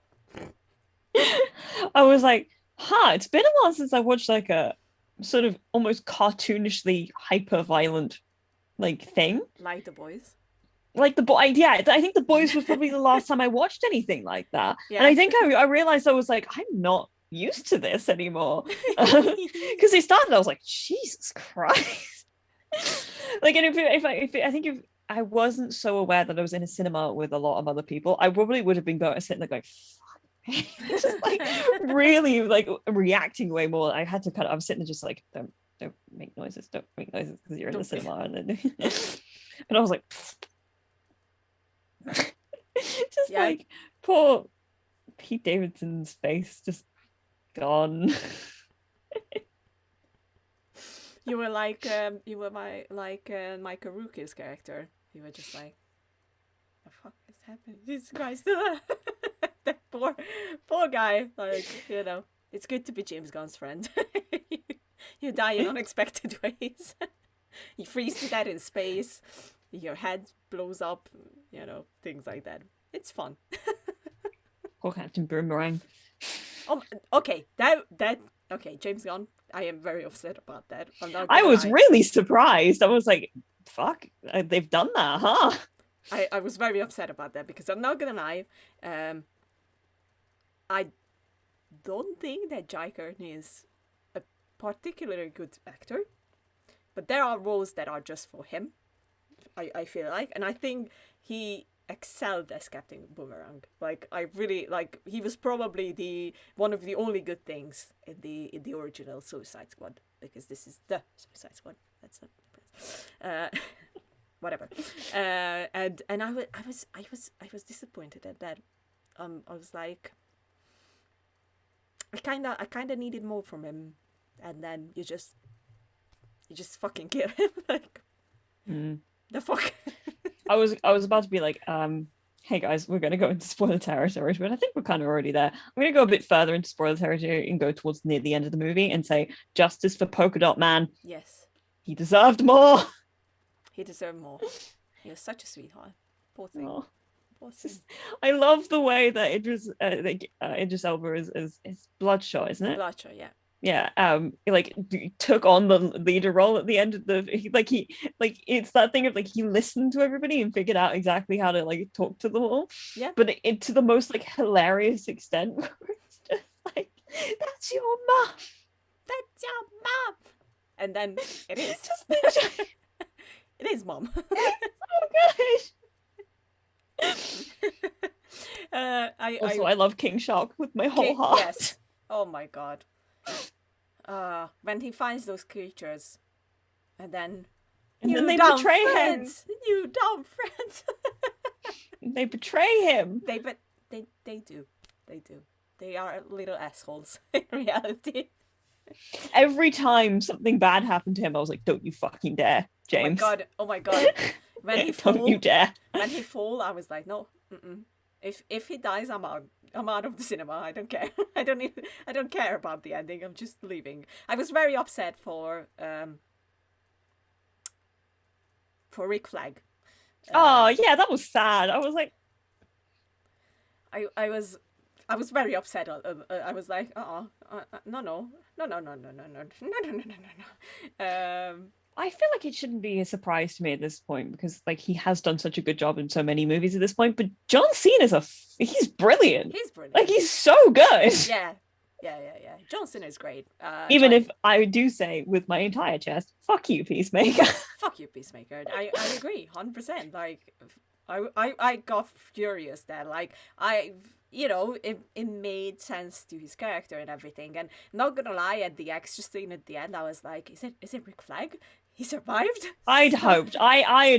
[SPEAKER 1] I was like, it's been a while since I watched like a sort of almost cartoonishly hyper violent like thing.
[SPEAKER 2] Like The Boys.
[SPEAKER 1] Like the boy, yeah. I think The Boys was probably the last time I watched anything like that, and I think I realized I was like, I'm not used to this anymore because it started. I was like, Jesus Christ, Like, and I think if I wasn't so aware that I was in a cinema with a lot of other people, I probably would have been sitting there going, fuck. Just like really like reacting way more. I had to I was sitting there just like, don't make noises because you're in the cinema. And then and I was like, just like poor Pete Davidson's face just gone.
[SPEAKER 2] You were like Michael Rooker's character. You were just like, the fuck is happening? Jesus Christ. That poor guy. Like, you know, it's good to be James Gunn's friend. You die in unexpected ways. You freeze to death in space. Your head blows up, you know, things like that. It's fun.
[SPEAKER 1] Poor Captain Boomerang.
[SPEAKER 2] Okay, okay, James Gunn. I am very upset about that.
[SPEAKER 1] I was really surprised. I was like, fuck, they've done that, huh?
[SPEAKER 2] I was very upset about that because I'm not gonna lie. I don't think that Jai Courtney is a particularly good actor, but there are roles that are just for him. I feel like, and I think he excelled as Captain Boomerang. Like, I really like. He was probably one of the only good things in the original Suicide Squad, because this is the Suicide Squad. That's not whatever. And I was disappointed at that. I was like, I kind of needed more from him, and then you just fucking kill him. Like, the fuck.
[SPEAKER 1] I was about to be like, hey guys, we're gonna go into spoiler territory, but I think we're kind of already there. I'm gonna go a bit further into spoiler territory and go towards near the end of the movie and say, justice for Polka Dot Man.
[SPEAKER 2] Yes.
[SPEAKER 1] He deserved more.
[SPEAKER 2] He deserved more. He was such a sweetheart. Poor thing.
[SPEAKER 1] Oh.
[SPEAKER 2] Poor thing.
[SPEAKER 1] I love the way that Idris Elba is Bloodshot, isn't it?
[SPEAKER 2] Bloodshot, yeah.
[SPEAKER 1] Yeah, like took on the leader role at the end of it's that thing of like he listened to everybody and figured out exactly how to like talk to them all.
[SPEAKER 2] Yeah.
[SPEAKER 1] But it to the most like hilarious extent where it's just like, that's your mom.
[SPEAKER 2] That's your mom. And then it is.
[SPEAKER 1] Just
[SPEAKER 2] it is mom.
[SPEAKER 1] It's so good.
[SPEAKER 2] I
[SPEAKER 1] love King Shark with my whole heart.
[SPEAKER 2] Yes. Oh my god. When he finds those creatures, and then
[SPEAKER 1] they betray
[SPEAKER 2] friends. You dumb friends.
[SPEAKER 1] They betray him.
[SPEAKER 2] They do. They are little assholes in reality.
[SPEAKER 1] Every time something bad happened to him, I was like, "Don't you fucking dare, James!"
[SPEAKER 2] Oh my god! When he
[SPEAKER 1] don't you dare!
[SPEAKER 2] When he fall, I was like, "No, if he dies, I'm out. I'm out of the cinema. I don't care. I don't care about the ending. I'm just leaving." I was very upset for Rick Flag.
[SPEAKER 1] Oh yeah, that was sad. I was like,
[SPEAKER 2] I was very upset. I was like, no.
[SPEAKER 1] I feel like it shouldn't be a surprise to me at this point because like he has done such a good job in so many movies at this point. But John Cena's he's brilliant.
[SPEAKER 2] He's brilliant.
[SPEAKER 1] Like he's so good.
[SPEAKER 2] Yeah. John Cena is great.
[SPEAKER 1] Even if I do say with my entire chest, "Fuck you, Peacemaker."
[SPEAKER 2] Fuck you, Peacemaker. I agree, 100%. Like, I got furious there. Like, it made sense to his character and everything. And not gonna lie, at the extra scene at the end, I was like, is it Rick Flag? He survived?
[SPEAKER 1] I had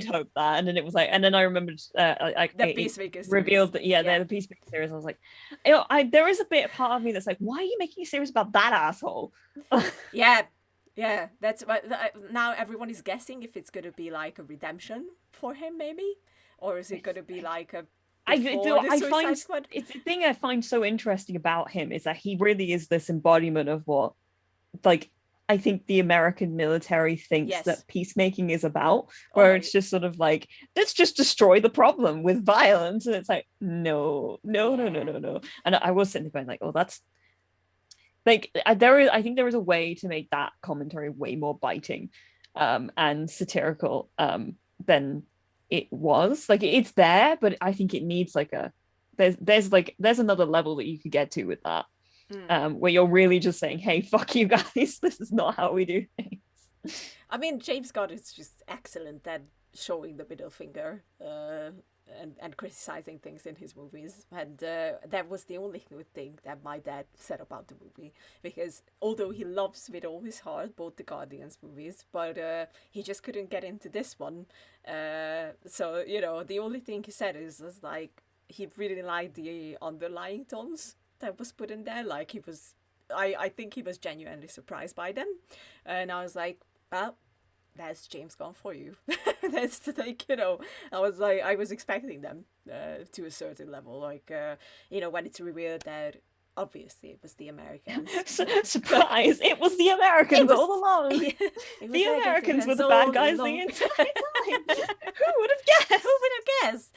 [SPEAKER 1] hoped that, and then it was like, and then I remembered
[SPEAKER 2] the Peacemaker series.
[SPEAKER 1] Revealed that the Peacemaker series. I was like, there is a bit part of me that's like, why are you making a series about that asshole?
[SPEAKER 2] Yeah, that's now everyone is guessing if it's gonna be like a redemption for him, maybe, or is it gonna be like a it's
[SPEAKER 1] the thing I find so interesting about him is that he really is this embodiment of what, like, I think the American military thinks that peacemaking is about, where it's just sort of like, let's just destroy the problem with violence, and it's like, no. And I was sitting there going like, oh, that's like I think there is a way to make that commentary way more biting and satirical than it was. Like, it's there, but I think it needs like there's another level that you could get to with that, where you're really just saying, hey, fuck you guys, this is not how we do things.
[SPEAKER 2] I mean, James Gunn is just excellent at showing the middle finger and criticizing things in his movies. And that was the only good thing that my dad said about the movie. Because although he loves with all his heart both the Guardians movies, but he just couldn't get into this one. So, you know, the only thing he said is like, he really liked the underlying tones that was put in there. Like, he was... I think he was genuinely surprised by them. And I was like, well, that's James Gunn for you. That's like, you know, I was expecting them to a certain level. Like, you know, when it's revealed that obviously it was the Americans.
[SPEAKER 1] Surprise! It was the Americans all along.
[SPEAKER 2] The
[SPEAKER 1] Americans were the bad guys the entire time. Who would have guessed?
[SPEAKER 2] Who would have guessed?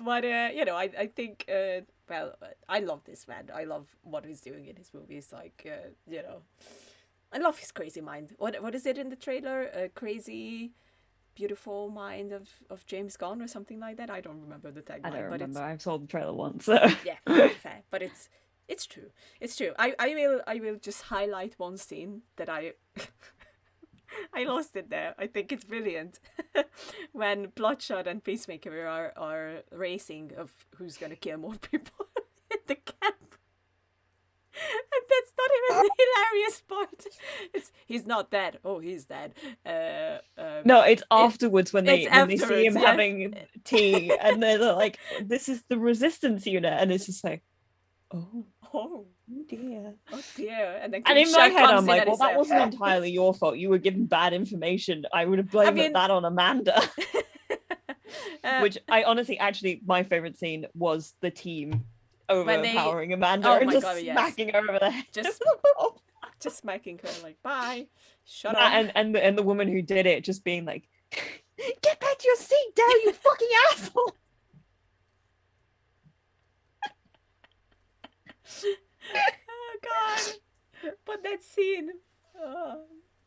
[SPEAKER 2] But you know, I think well, I love this man. I love what he's doing in his movies. Like, you know, I love his crazy mind. What is it in the trailer? A crazy, beautiful mind of James Gunn or something like that. I don't remember the tagline.
[SPEAKER 1] I don't
[SPEAKER 2] but
[SPEAKER 1] remember. I've saw the trailer once. So.
[SPEAKER 2] Yeah, fair. But it's true. It's true. I will just highlight one scene that I lost it there. I think it's brilliant. When Bloodshot and Peacemaker are racing of who's gonna kill more people in the camp. And that's not even the hilarious part. He's not dead. Oh, he's dead.
[SPEAKER 1] No, it's afterwards when they see him
[SPEAKER 2] yeah.
[SPEAKER 1] having tea, and they're like, "This is the resistance unit," and it's just like, "Oh dear."
[SPEAKER 2] Oh dear. And then
[SPEAKER 1] And in my
[SPEAKER 2] Cushing
[SPEAKER 1] head,
[SPEAKER 2] comes
[SPEAKER 1] I'm
[SPEAKER 2] in
[SPEAKER 1] like,
[SPEAKER 2] and
[SPEAKER 1] "Well,
[SPEAKER 2] he's
[SPEAKER 1] that
[SPEAKER 2] like,
[SPEAKER 1] wasn't entirely your fault. You were given bad information. I would have blamed that on Amanda." Which I honestly, actually, my favorite scene was the team overpowering Amanda and just smacking her over the head.
[SPEAKER 2] Just smacking her like, bye, shut up.
[SPEAKER 1] And the woman who did it just being like, "Get back to your seat, Dale, you fucking asshole."
[SPEAKER 2] Oh god. But that scene,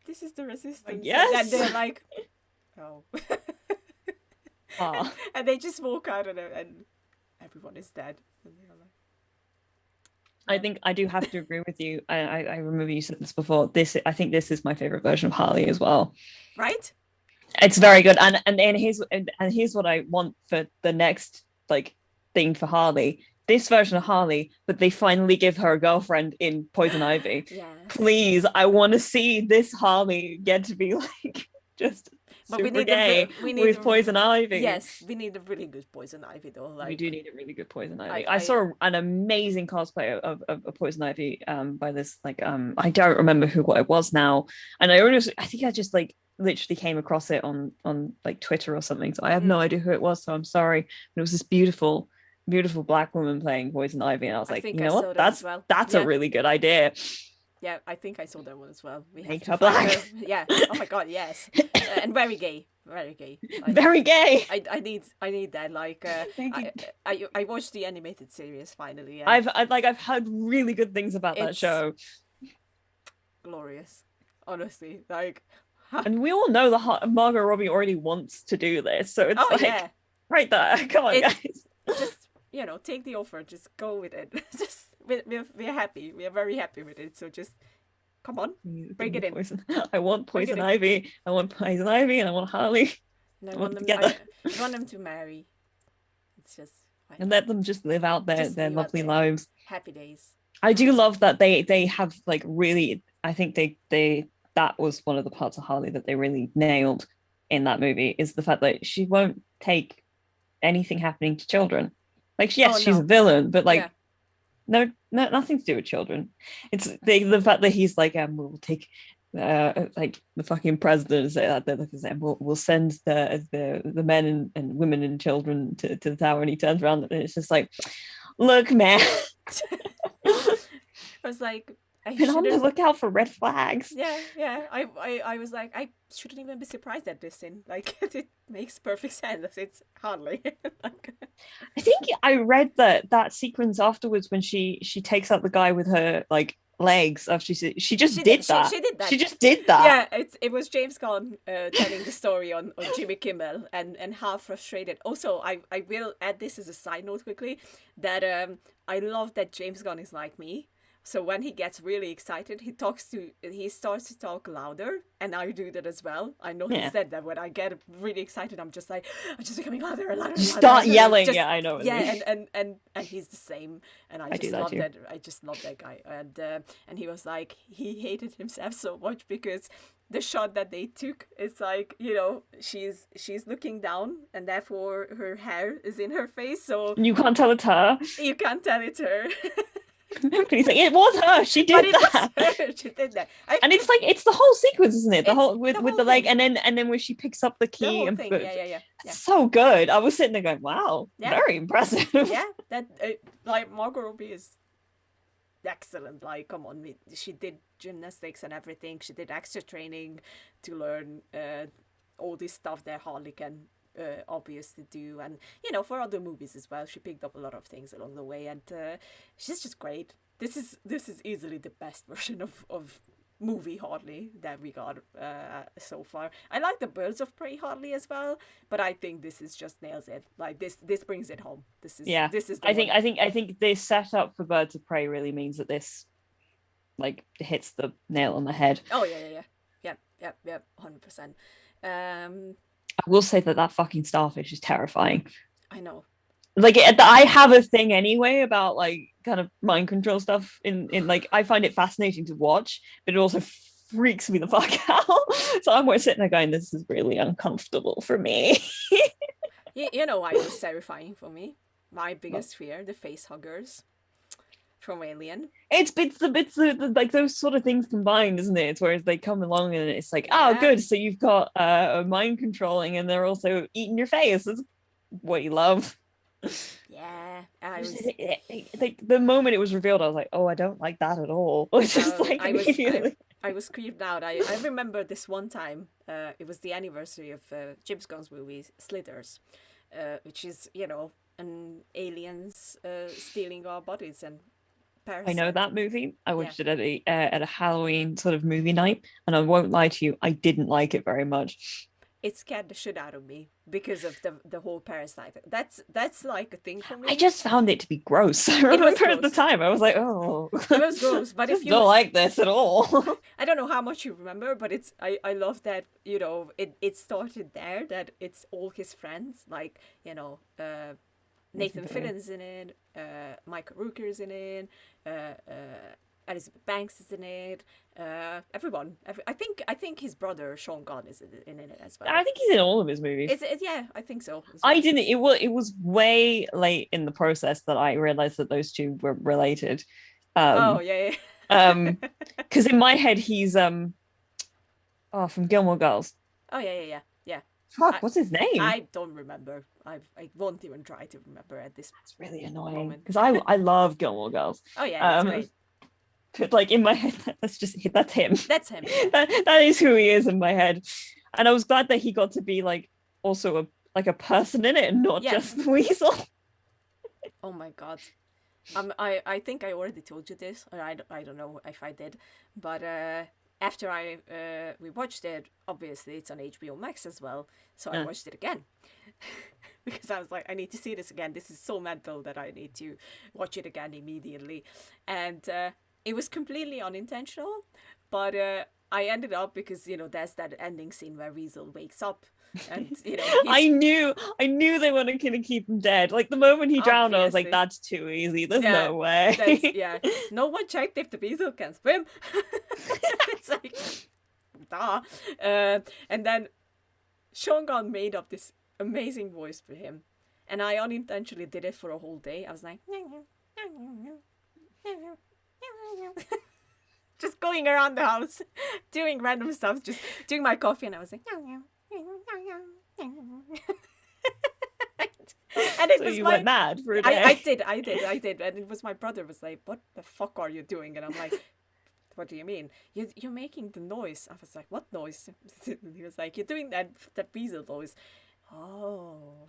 [SPEAKER 2] this is the resistance.
[SPEAKER 1] Yes.
[SPEAKER 2] And they're like, oh.
[SPEAKER 1] Aw.
[SPEAKER 2] And they just walk out and everyone is dead. And they're like,
[SPEAKER 1] I think I do have to agree with you. I remember you said this before. I think this is my favorite version of Harley as well.
[SPEAKER 2] right?
[SPEAKER 1] It's very good. And here's what I want for the next like thing for Harley. This version of Harley, but they finally give her a girlfriend in Poison Ivy.
[SPEAKER 2] Yeah.
[SPEAKER 1] Please, I want to see this Harley get to be like just
[SPEAKER 2] But
[SPEAKER 1] super gay with Poison Ivy.
[SPEAKER 2] Yes, we need a really good Poison Ivy though. Like,
[SPEAKER 1] we do need a really good Poison Ivy. I saw an amazing cosplay of Poison Ivy by this like I don't remember who it was now, and I think I just like literally came across it on like Twitter or something, so I have no idea who it was, so I'm sorry, but it was this beautiful black woman playing Poison Ivy, and I was like, you know what, that's a really good idea.
[SPEAKER 2] Yeah, I think I saw that one as well. We have
[SPEAKER 1] Make
[SPEAKER 2] to
[SPEAKER 1] her black.
[SPEAKER 2] her. Yeah. Oh my god, yes. And very gay. Very gay.
[SPEAKER 1] Very gay.
[SPEAKER 2] I need that. Like I watched the animated series finally. And
[SPEAKER 1] I've heard really good things about that show.
[SPEAKER 2] Glorious. Honestly. Like
[SPEAKER 1] and we all know that Margot Robbie already wants to do this. So it's right there. Come on, guys.
[SPEAKER 2] Just, you know, take the offer. Just go with it. Just we're happy. We are very happy with it. So just come on, bring it in.
[SPEAKER 1] I want Poison Ivy. I want Poison Ivy, and I want Harley.
[SPEAKER 2] And I want them together. I want them to marry. It's just
[SPEAKER 1] and let them just live out their lovely lives.
[SPEAKER 2] Happy days.
[SPEAKER 1] I do love that they have like really. I think they that was one of the parts of Harley that they really nailed in that movie, is the fact that she won't take anything happening to children. Like she's a villain, but like no, nothing to do with children. It's the fact that he's like, we'll take like the fucking president say that we'll send the men and women and children to the tower, and he turns around and it's just like, look, man.
[SPEAKER 2] I was like,
[SPEAKER 1] and on the lookout for red flags.
[SPEAKER 2] Yeah. I was like, I shouldn't even be surprised at this scene. Like, it makes perfect sense. It's hardly.
[SPEAKER 1] I think I read that sequence afterwards when she takes out the guy with her like legs after she just did that. She just did that.
[SPEAKER 2] Yeah, it was James Gunn telling the story on Jimmy Kimmel and how frustrated. Also, I will add this as a side note quickly, that I love that James Gunn is like me. So when he gets really excited, he starts to talk louder, and I do that as well. I notice that when I get really excited, I'm just becoming louder and louder.
[SPEAKER 1] You start yelling. Yeah, I know.
[SPEAKER 2] And he's the same, and I just love that. I just love that guy. And he was like, he hated himself so much because the shot that they took is like, you know, she's looking down, and therefore her hair is in her face, so
[SPEAKER 1] you can't tell it's her.
[SPEAKER 2] You can't tell it's her.
[SPEAKER 1] But he's like, it was her. She did that.
[SPEAKER 2] She did that.
[SPEAKER 1] And it's like, it's the whole sequence, isn't it? The whole with the leg,
[SPEAKER 2] thing.
[SPEAKER 1] and then when she picks up the key and
[SPEAKER 2] yeah.
[SPEAKER 1] So good. I was sitting there going, wow, very impressive.
[SPEAKER 2] Yeah, that like Margot Robbie is excellent. Like, come on, she did gymnastics and everything. She did extra training to learn all this stuff that Harley can obviously do, and you know, for other movies as well. She picked up a lot of things along the way, and she's just great. This is easily the best version of movie Harley that we got so far. I like the Birds of Prey Harley as well, but I think this is just nails it. Like this brings it home. This is
[SPEAKER 1] I think this setup for Birds of Prey really means that this like hits the nail on the head.
[SPEAKER 2] Oh yeah, 100%.
[SPEAKER 1] I will say that fucking starfish is terrifying.
[SPEAKER 2] I know.
[SPEAKER 1] Like, I have a thing anyway about like kind of mind control stuff in like, I find it fascinating to watch, but it also freaks me the fuck out. So I'm always sitting there going, this is really uncomfortable for me.
[SPEAKER 2] You know why it's terrifying for me? My biggest fear, the face huggers from Alien.
[SPEAKER 1] It's the like those sort of things combined, isn't it? It's where they come along and it's like, oh, good. So you've got mind controlling, and they're also eating your face. That's what you love.
[SPEAKER 2] Yeah,
[SPEAKER 1] like the moment it was revealed, I was like, oh, I don't like that at all. It's just like
[SPEAKER 2] I was creeped out. I remember this one time. It was the anniversary of James Gunn's movie Slithers, which is, you know, an aliens stealing our bodies and parasites.
[SPEAKER 1] I know that movie. I watched it at a Halloween sort of movie night, and I won't lie to you, I didn't like it very much.
[SPEAKER 2] It scared the shit out of me because of the whole parasite. That's like a thing for me.
[SPEAKER 1] I just found it to be gross. I remember at the time, I was like, oh,
[SPEAKER 2] it was gross. But if you
[SPEAKER 1] don't like this at all,
[SPEAKER 2] I don't know how much you remember, but I love that, you know, it started there, that it's all his friends, like, you know, Nathan Fillion's in it, Michael Rooker's in it, Elizabeth Banks is in it. Everyone. I think his brother Sean Gunn is in it as well.
[SPEAKER 1] I think he's in all of his movies.
[SPEAKER 2] Yeah, I think so. Well.
[SPEAKER 1] I didn't. It was way late in the process that I realized that those two were related. Because in my head he's from Gilmore Girls.
[SPEAKER 2] Oh yeah.
[SPEAKER 1] Fuck, what's his name?
[SPEAKER 2] I don't remember. I won't even try to remember at this.
[SPEAKER 1] That's really annoying because I love Gilmore Girls.
[SPEAKER 2] Oh yeah, that's great.
[SPEAKER 1] But like in my head, that's him.
[SPEAKER 2] That's him.
[SPEAKER 1] That is who he is in my head, and I was glad that he got to be like also a person in it and not just the weasel.
[SPEAKER 2] Oh my god, I think I already told you this, or I don't know if I did, but after we watched it, obviously it's on HBO Max as well, so I watched it again. Because I was like, I need to see this again. This is so mental that I need to watch it again immediately, and. It was completely unintentional, but I ended up, because, you know, there's that ending scene where Weasel wakes up, and, you know,
[SPEAKER 1] I knew they weren't gonna keep him dead. Like the moment he drowned, I was like, that's too easy. There's no way.
[SPEAKER 2] No one checked if the Weasel can swim. It's like, duh. And then Sean Gunn made up this amazing voice for him, and I unintentionally did it for a whole day. I was like, just going around the house, doing random stuff, just doing my coffee, and I was like, and it
[SPEAKER 1] so
[SPEAKER 2] was
[SPEAKER 1] you went mad for a day.
[SPEAKER 2] I did, and it was my brother was like, "What the fuck are you doing?" And I'm like, "What do you mean? You're making the noise." I was like, "What noise?" He was like, "You're doing that weasel noise." Oh,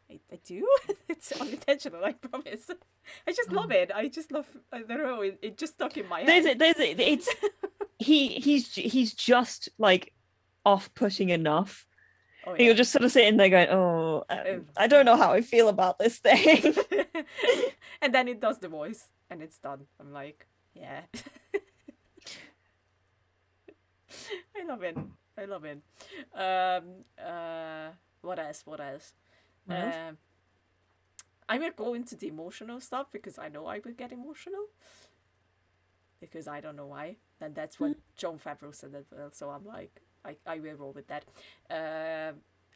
[SPEAKER 2] I do. It's unintentional, I promise. I just love it. I don't know. It just stuck in my head.
[SPEAKER 1] It's he's just like off-putting enough. Oh, yeah. You're just sort of sitting there going, "Oh, I don't know how I feel about this thing."
[SPEAKER 2] And then it does the voice, and it's done. I'm like, yeah. I love it. I love it. What else?
[SPEAKER 1] What else?
[SPEAKER 2] I will go into the emotional stuff because I know I will get emotional. Because I don't know why. And that's what Jon Favreau said as well. So I'm like, I will roll with that.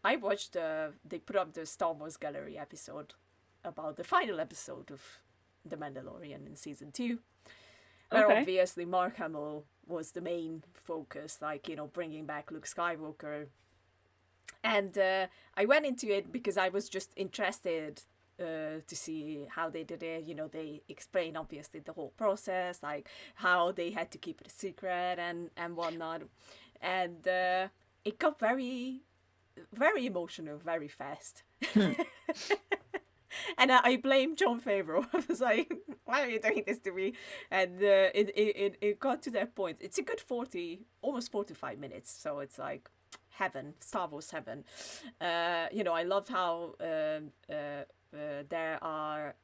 [SPEAKER 2] I watched, they put up the Star Wars Gallery episode about the final episode of The Mandalorian in season 2. Where obviously Mark Hamill was the main focus, like, you know, bringing back Luke Skywalker. And I went into it because I was just interested to see how they did it. You know, they explain obviously the whole process, like how they had to keep it a secret and whatnot. And it got very, very emotional very fast. And I blame Jon Favreau. I was like, why are you doing this to me? And it got to that point. It's a good 40, almost 45 minutes. So it's like heaven, Star Wars heaven. You know, I loved how there are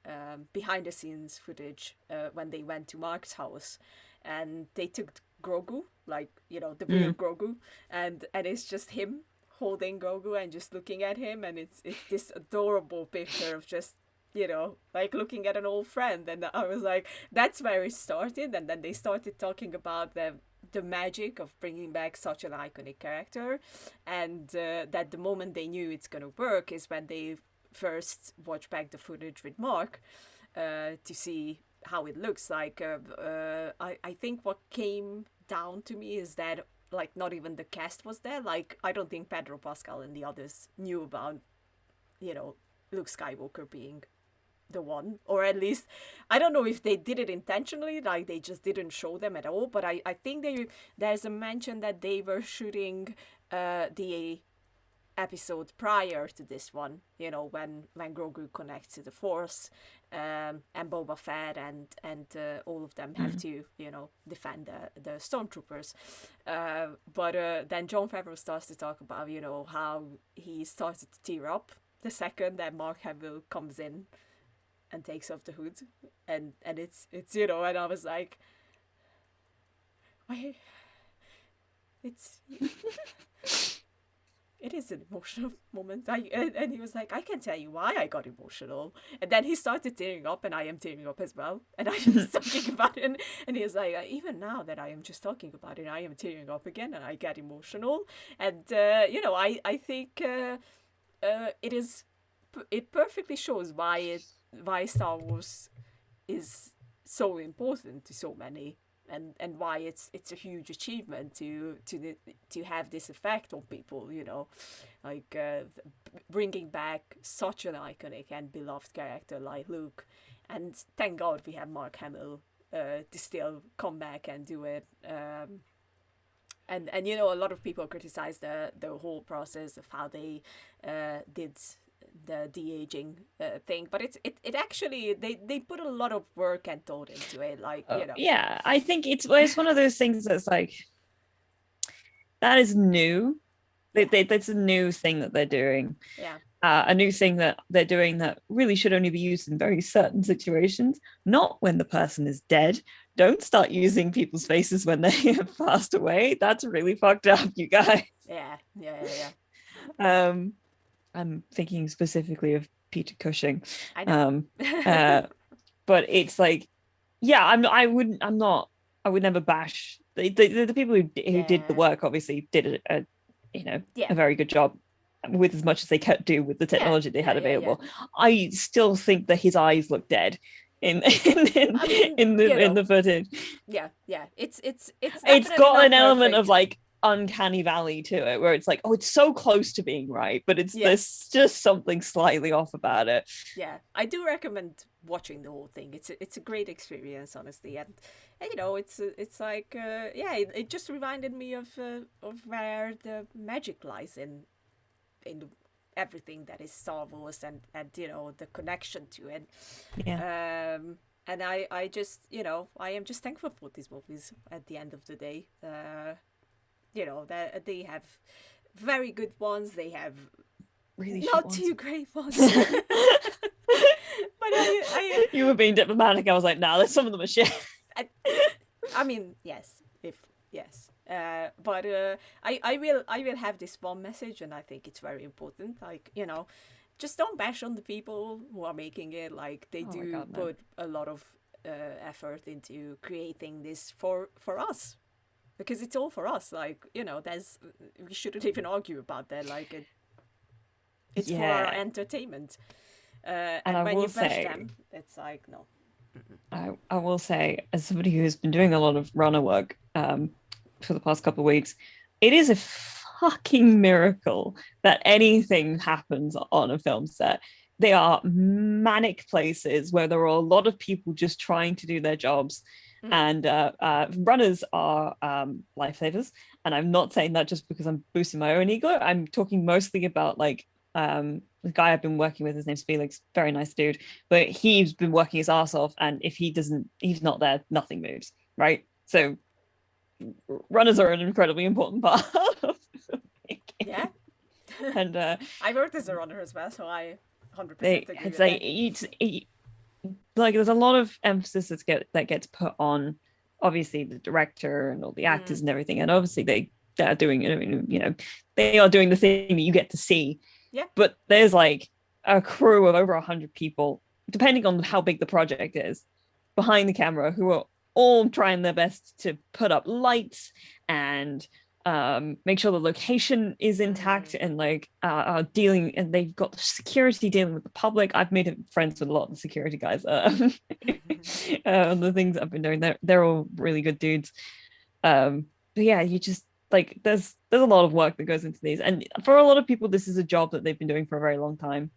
[SPEAKER 2] behind the scenes footage when they went to Mark's house and they took Grogu, like, you know, the real Grogu, and it's just him holding Grogu and just looking at him, and it's this adorable picture of just, you know, like looking at an old friend. And I was like, that's where it started. And then they started talking about the magic of bringing back such an iconic character, and that the moment they knew it's gonna work is when they first watched back the footage with Mark to see how it looks like. I think what came down to me is that, like, not even the cast was there. Like, I don't think Pedro Pascal and the others knew about, you know, Luke Skywalker being the one, or at least I don't know if they did it intentionally, like they just didn't show them at all. But I think there's a mention that they were shooting the episode prior to this one, you know, when Grogu connects to the Force, and Boba Fett and all of them have to, you know, defend the stormtroopers. But then Jon Favreau starts to talk about, you know, how he started to tear up the second that Mark Hamill comes in and takes off the hood, and it's you know, and I was like, why? It's it is an emotional moment. And he was like, I can tell you why I got emotional. And then he started tearing up, and I am tearing up as well. And I was talking about it, and he was like, even now that I am just talking about it, I am tearing up again, and I get emotional. And you know, I think it perfectly shows why Star Wars is so important to so many, and why it's a huge achievement to have this effect on people, you know, like bringing back such an iconic and beloved character like Luke. And thank God we have Mark Hamill to still come back and do it. And you know, a lot of people criticize the whole process of how they did the de-aging thing, but it actually they put a lot of work and thought into it, like, you know.
[SPEAKER 1] Yeah, I think it's one of those things that's like, that is new. That's a new thing that they're doing.
[SPEAKER 2] Yeah.
[SPEAKER 1] A new thing that they're doing that really should only be used in very certain situations, not when the person is dead. Don't start using people's faces when they have passed away. That's really fucked up, you guys.
[SPEAKER 2] Yeah.
[SPEAKER 1] I'm thinking specifically of Peter Cushing.
[SPEAKER 2] I know.
[SPEAKER 1] But it's like, yeah, I would never bash the people who did the work. Obviously, did a very good job with as much as they could do with the technology they had available. I still think that his eyes look dead in the footage.
[SPEAKER 2] Yeah. It's
[SPEAKER 1] got an element of like uncanny valley to it, where it's like, oh, it's so close to being right, but there's just something slightly off about it.
[SPEAKER 2] Yeah, I do recommend watching the whole thing. It's a great experience, honestly, and you know, it's like it just reminded me of where the magic lies in everything that is Star Wars, and you know, the connection to it.
[SPEAKER 1] Yeah.
[SPEAKER 2] And I just, you know, I am just thankful for these movies at the end of the day. You know, that they have very good ones. They have
[SPEAKER 1] really
[SPEAKER 2] not too great ones.
[SPEAKER 1] You were being diplomatic. I was like, nah, some of them are shit.
[SPEAKER 2] I mean, yes, but I will have this one message, and I think it's very important. Like, just don't bash on the people who are making it. Like, they put a lot of effort into creating this for us, because it's all for us. Like, we shouldn't even argue about that. Like, it's for our entertainment. And when you bash them, it's like, no.
[SPEAKER 1] I will say, as somebody who's been doing a lot of runner work for the past couple of weeks, it is a fucking miracle that anything happens on a film set. They are manic places where there are a lot of people just trying to do their jobs. And runners are lifesavers. And I'm not saying that just because I'm boosting my own ego. I'm talking mostly about like the guy I've been working with, his name's Felix, very nice dude, but he's been working his ass off, and if he's not there, nothing moves, right? So runners are an incredibly important part of filmmaking.
[SPEAKER 2] Yeah.
[SPEAKER 1] And
[SPEAKER 2] I worked as a runner as well, so I 100% agree with
[SPEAKER 1] that. Like there's a lot of emphasis that gets put on, obviously, the director and all the actors and everything, and obviously they are doing it. They are doing the thing that you get to see.
[SPEAKER 2] Yeah.
[SPEAKER 1] But there's like a crew of over 100 people, depending on how big the project is, behind the camera, who are all trying their best to put up lights and make sure the location is intact, and like are dealing, and they've got security dealing with the public. I've made friends with a lot of the security guys on the things I've been doing. They're all really good dudes. But yeah, you just like there's a lot of work that goes into these, and for a lot of people this is a job that they've been doing for a very long time,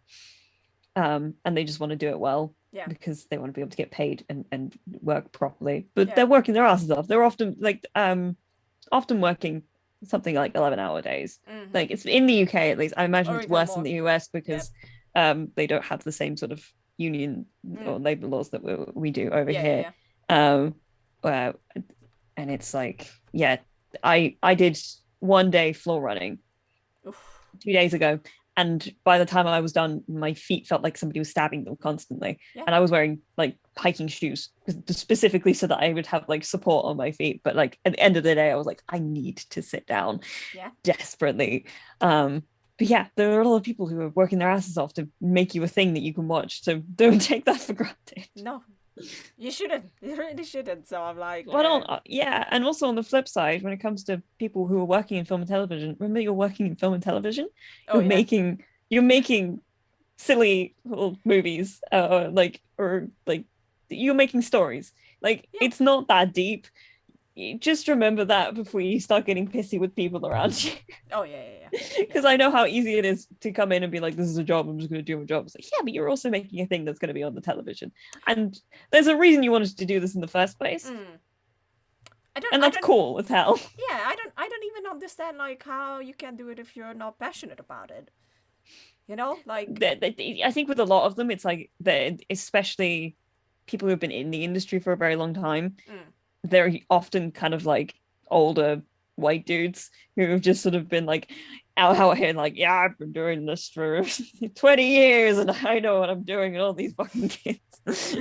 [SPEAKER 1] and they just want to do it well, because they want to be able to get paid and work properly. But they're working their asses off. They're often working something like 11-hour days. Like, it's in the UK at least. I imagine it's worse in the US because they don't have the same sort of union or labor laws that we do over here. And it's like, I did 1 day floor running 2 days ago, and by the time I was done, my feet felt like somebody was stabbing them constantly. And I was wearing like hiking shoes specifically so that I would have like support on my feet. But like at the end of the day, I was like, I need to sit down desperately. But yeah, there are a lot of people who are working their asses off to make you a thing that you can watch. So don't take that for granted.
[SPEAKER 2] No, you shouldn't. You really shouldn't. So I'm like,
[SPEAKER 1] and also on the flip side, when it comes to people who are working in film and television, remember, you're working in film and television. You're making silly little movies, or you're making stories. Like, it's not that deep. You just remember that before you start getting pissy with people around you. Because I know how easy it is to come in and be like, this is a job, I'm just going to do my job. It's like, yeah, but you're also making a thing that's going to be on the television, and there's a reason you wanted to do this in the first place. That's cool as hell.
[SPEAKER 2] Yeah, I don't even understand like how you can do it if you're not passionate about it. Like,
[SPEAKER 1] I think with a lot of them, it's like especially people who've been in the industry for a very long time. They're often kind of like older white dudes who have just sort of been like out here like, yeah, I've been doing this for 20 years and I know what I'm doing, and all these fucking kids.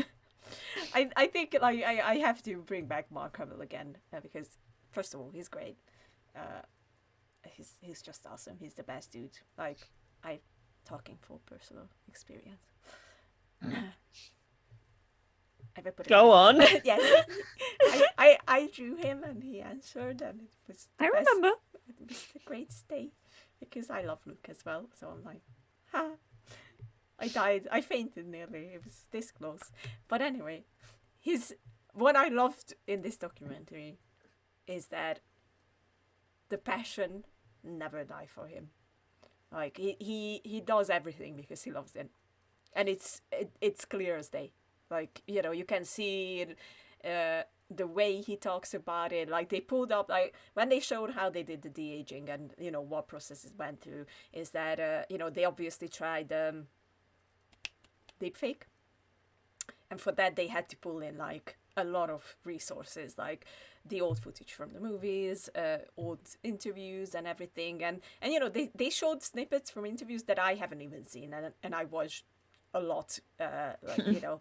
[SPEAKER 2] I think like I have to bring back Mark Hamill again, because first of all, he's great. He's just awesome. He's the best dude. Like, I'm talking for personal experience.
[SPEAKER 1] Go on.
[SPEAKER 2] Yes. I drew him and he answered, and it was
[SPEAKER 1] I remember.
[SPEAKER 2] It was the greatest day, because I love Luke as well. So I'm like, ha. I died. I fainted nearly. It was this close. But anyway, what I loved in this documentary is that the passion never died for him. Like, he does everything because he loves it. And it's clear as day. Like, you can see it, the way he talks about it. Like, they pulled up, like, when they showed how they did the de-aging and, what processes went through, is that, they obviously tried deepfake. And for that, they had to pull in, like, a lot of resources, like the old footage from the movies, old interviews and everything. And they showed snippets from interviews that I haven't even seen. And I watched a lot, like, you know,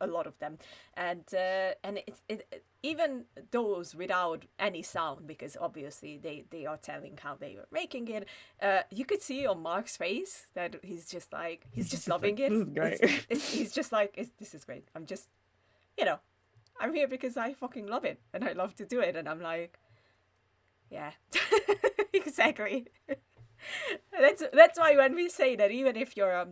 [SPEAKER 2] a lot of them, and it even those without any sound, because obviously they are telling how they were making it. You could see on Mark's face that he's just loving it.
[SPEAKER 1] This is great.
[SPEAKER 2] He's just like, this is great. I'm just, you know, I'm here because I fucking love it and I love to do it, and I'm like, yeah, exactly. That's why when we say that, even if you're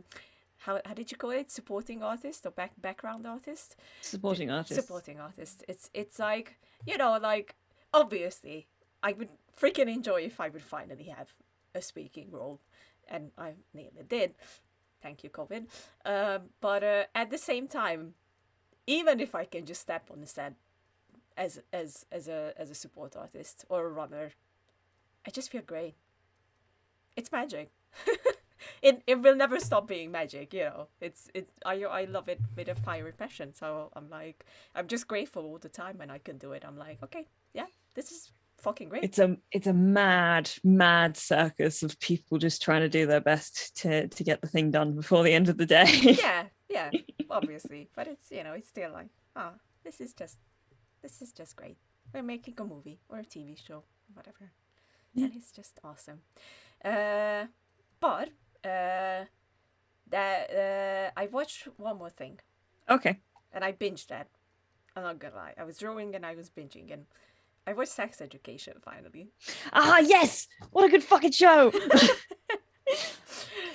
[SPEAKER 2] how did you call it, supporting artist or background artist?
[SPEAKER 1] Supporting artist.
[SPEAKER 2] Supporting artist. It's like, you know, like, obviously I would freaking enjoy if I would finally have a speaking role, and I nearly did. Thank you, COVID. But at the same time, even if I can just step on the set as a support artist or a runner, I just feel great. It's magic. It will never stop being magic, you know. I love it with a fiery passion. So I'm like, I'm just grateful all the time when I can do it. I'm like, okay, yeah, this is fucking great.
[SPEAKER 1] It's a mad circus of people just trying to do their best to get the thing done before the end of the day.
[SPEAKER 2] yeah, obviously, but it's, you know, it's still like, this is just great. We're making a movie or a TV show, whatever, and it's just awesome. But I watched one more thing.
[SPEAKER 1] Okay.
[SPEAKER 2] And I binged that. I'm not gonna lie. I was drawing and I was binging, and I watched Sex Education finally.
[SPEAKER 1] Ah, yes! What a good fucking show!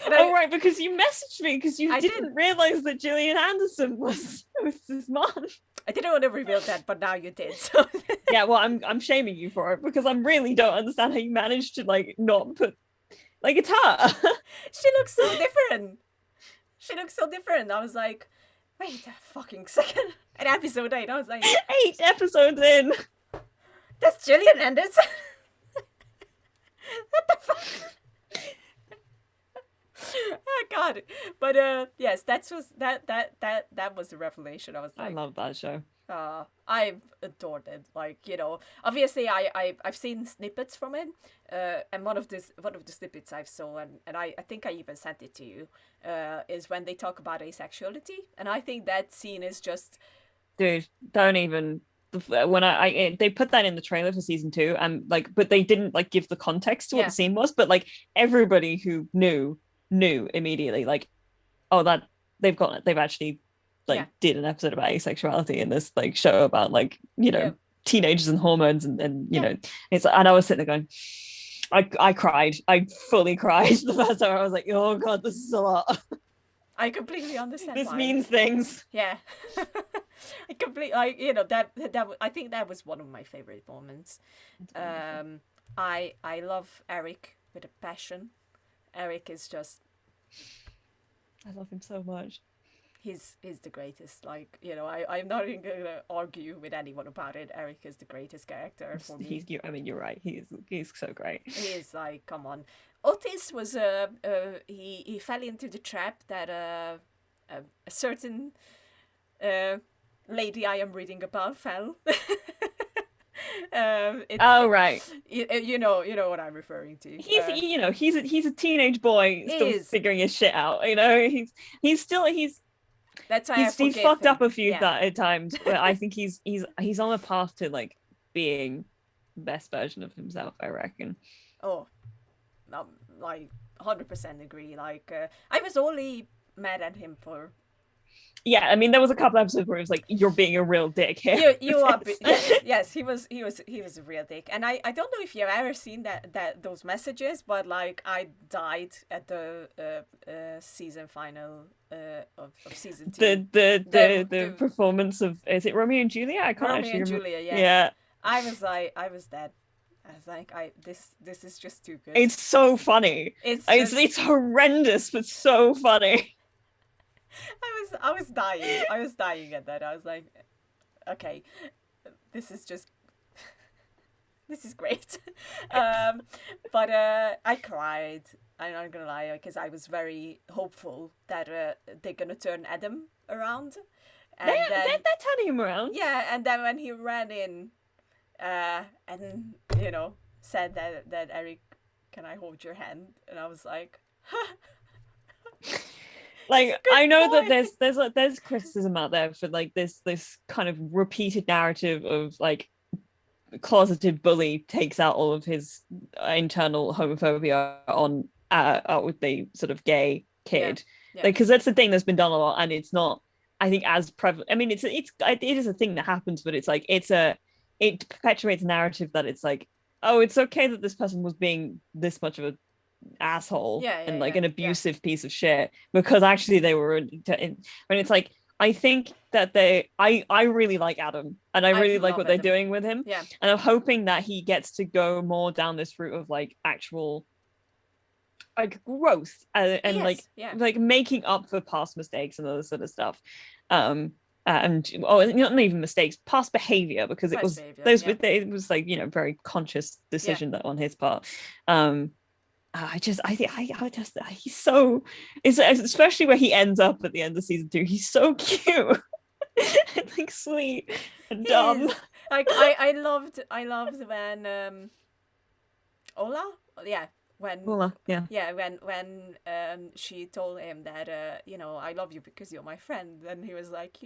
[SPEAKER 1] Right, because you messaged me because you didn't realize that Gillian Anderson was his mom. I
[SPEAKER 2] didn't want to reveal that, but now you did. So
[SPEAKER 1] yeah, well, I'm shaming you for it because I really don't understand how you managed to like not put, like, it's her.
[SPEAKER 2] She looks so different. I was like, wait a fucking second. At episode 8, I was like,
[SPEAKER 1] 8 episodes in.
[SPEAKER 2] That's Gillian Anderson. What the fuck? Oh god. But yes, that was the revelation. I was like,
[SPEAKER 1] I love that show.
[SPEAKER 2] I adored it. Like, you know, obviously I've seen snippets from it, and one of the snippets I saw, and I think I even sent it to you, is when they talk about asexuality, and I think that scene is just,
[SPEAKER 1] dude, don't even. When they put that in the trailer for season 2, and like, but they didn't like give the context to what the scene was, but like everybody who knew immediately, like, oh, that they've actually like did an episode about asexuality in this like show about, like, you know, teenagers and hormones, and you know, it's, and I was sitting there going, I cried. I fully cried the first time. I was like, oh god, this is a lot.
[SPEAKER 2] I completely understand.
[SPEAKER 1] This means things.
[SPEAKER 2] Yeah. I completely, like, you know, that I think that was one of my favorite moments. I love Eric with a passion. Eric is just,
[SPEAKER 1] I love him so much.
[SPEAKER 2] He's the greatest. Like, you know, I'm not even gonna argue with anyone about it. Eric is the greatest character for me.
[SPEAKER 1] I mean, you're right. He's so great.
[SPEAKER 2] He is, like, come on. Otis was he fell into the trap that a certain lady I am reading about fell.
[SPEAKER 1] Right.
[SPEAKER 2] You know what I'm referring to.
[SPEAKER 1] He's a teenage boy still figuring his shit out. You know,
[SPEAKER 2] that's why
[SPEAKER 1] he's fucked up a few times, but I think he's on a path to like being the best version of himself, I reckon.
[SPEAKER 2] Oh, like 100% agree. Like, I was only mad at him for.
[SPEAKER 1] Yeah, I mean, there was a couple episodes where it was like, you're being a real dick here.
[SPEAKER 2] You are. Yes, he was a real dick, and I don't know if you've ever seen that those messages, but like, I died at the season final of season 2.
[SPEAKER 1] The performance of, is it Romeo and Juliet? I can't actually remember.
[SPEAKER 2] Romeo and Juliet,
[SPEAKER 1] yeah.
[SPEAKER 2] I was dead. I was like, this is just too good.
[SPEAKER 1] It's so funny. It's horrendous, but so funny.
[SPEAKER 2] I was dying. I was dying at that. I was like, okay, this is great. But I cried. I'm not gonna lie, because I was very hopeful that they're gonna turn Adam around. And
[SPEAKER 1] they're turning him around.
[SPEAKER 2] Yeah, and then when he ran in, and you know, said that Eric, can I hold your hand? And I was like,
[SPEAKER 1] like I know that there's criticism out there for like this kind of repeated narrative of like closeted bully takes out all of his internal homophobia on out with the sort of gay kid, like because that's the thing that's been done a lot, and it's not, I think, as prevalent. I mean, it is a thing that happens, but it's like it perpetuates a narrative that it's like, oh, it's okay that this person was being this much of a asshole and like an abusive piece of shit because actually they were when it's like, I think that I really like Adam, and I really like what they're doing with him, and I'm hoping that he gets to go more down this route of like actual like growth and like making up for past mistakes and other sort of stuff, and not even mistakes, past behavior, because it was it was like, you know, very conscious decision that on his part. I think he's so, especially where he ends up at the end of season 2, he's so cute. Like sweet and dumb.
[SPEAKER 2] Like I loved when Ola when she told him that you know, I love you because you're my friend, and he was like,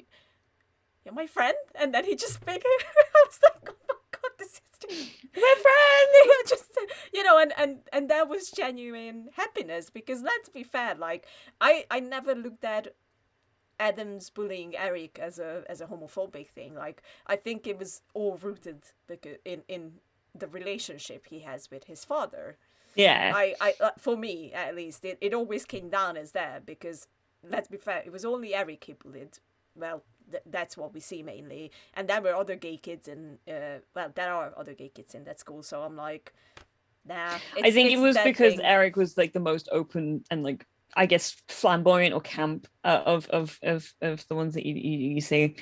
[SPEAKER 2] you're my friend, and then he just picked her. I was like, oh my god, this is
[SPEAKER 1] my friend.
[SPEAKER 2] Just, you know, and that was genuine happiness, because let's be fair, like I never looked at Adam's bullying Eric as a homophobic thing. Like I think it was all rooted because in the relationship he has with his father.
[SPEAKER 1] Yeah.
[SPEAKER 2] I for me at least, it always came down as that, because let's be fair, it was only Eric he bullied. Well, that's what we see mainly, and there were other gay kids in there are other gay kids in that school, so I'm like, nah.
[SPEAKER 1] I think it was because Eric was like the most open and like, I guess, flamboyant or camp of the ones that you see.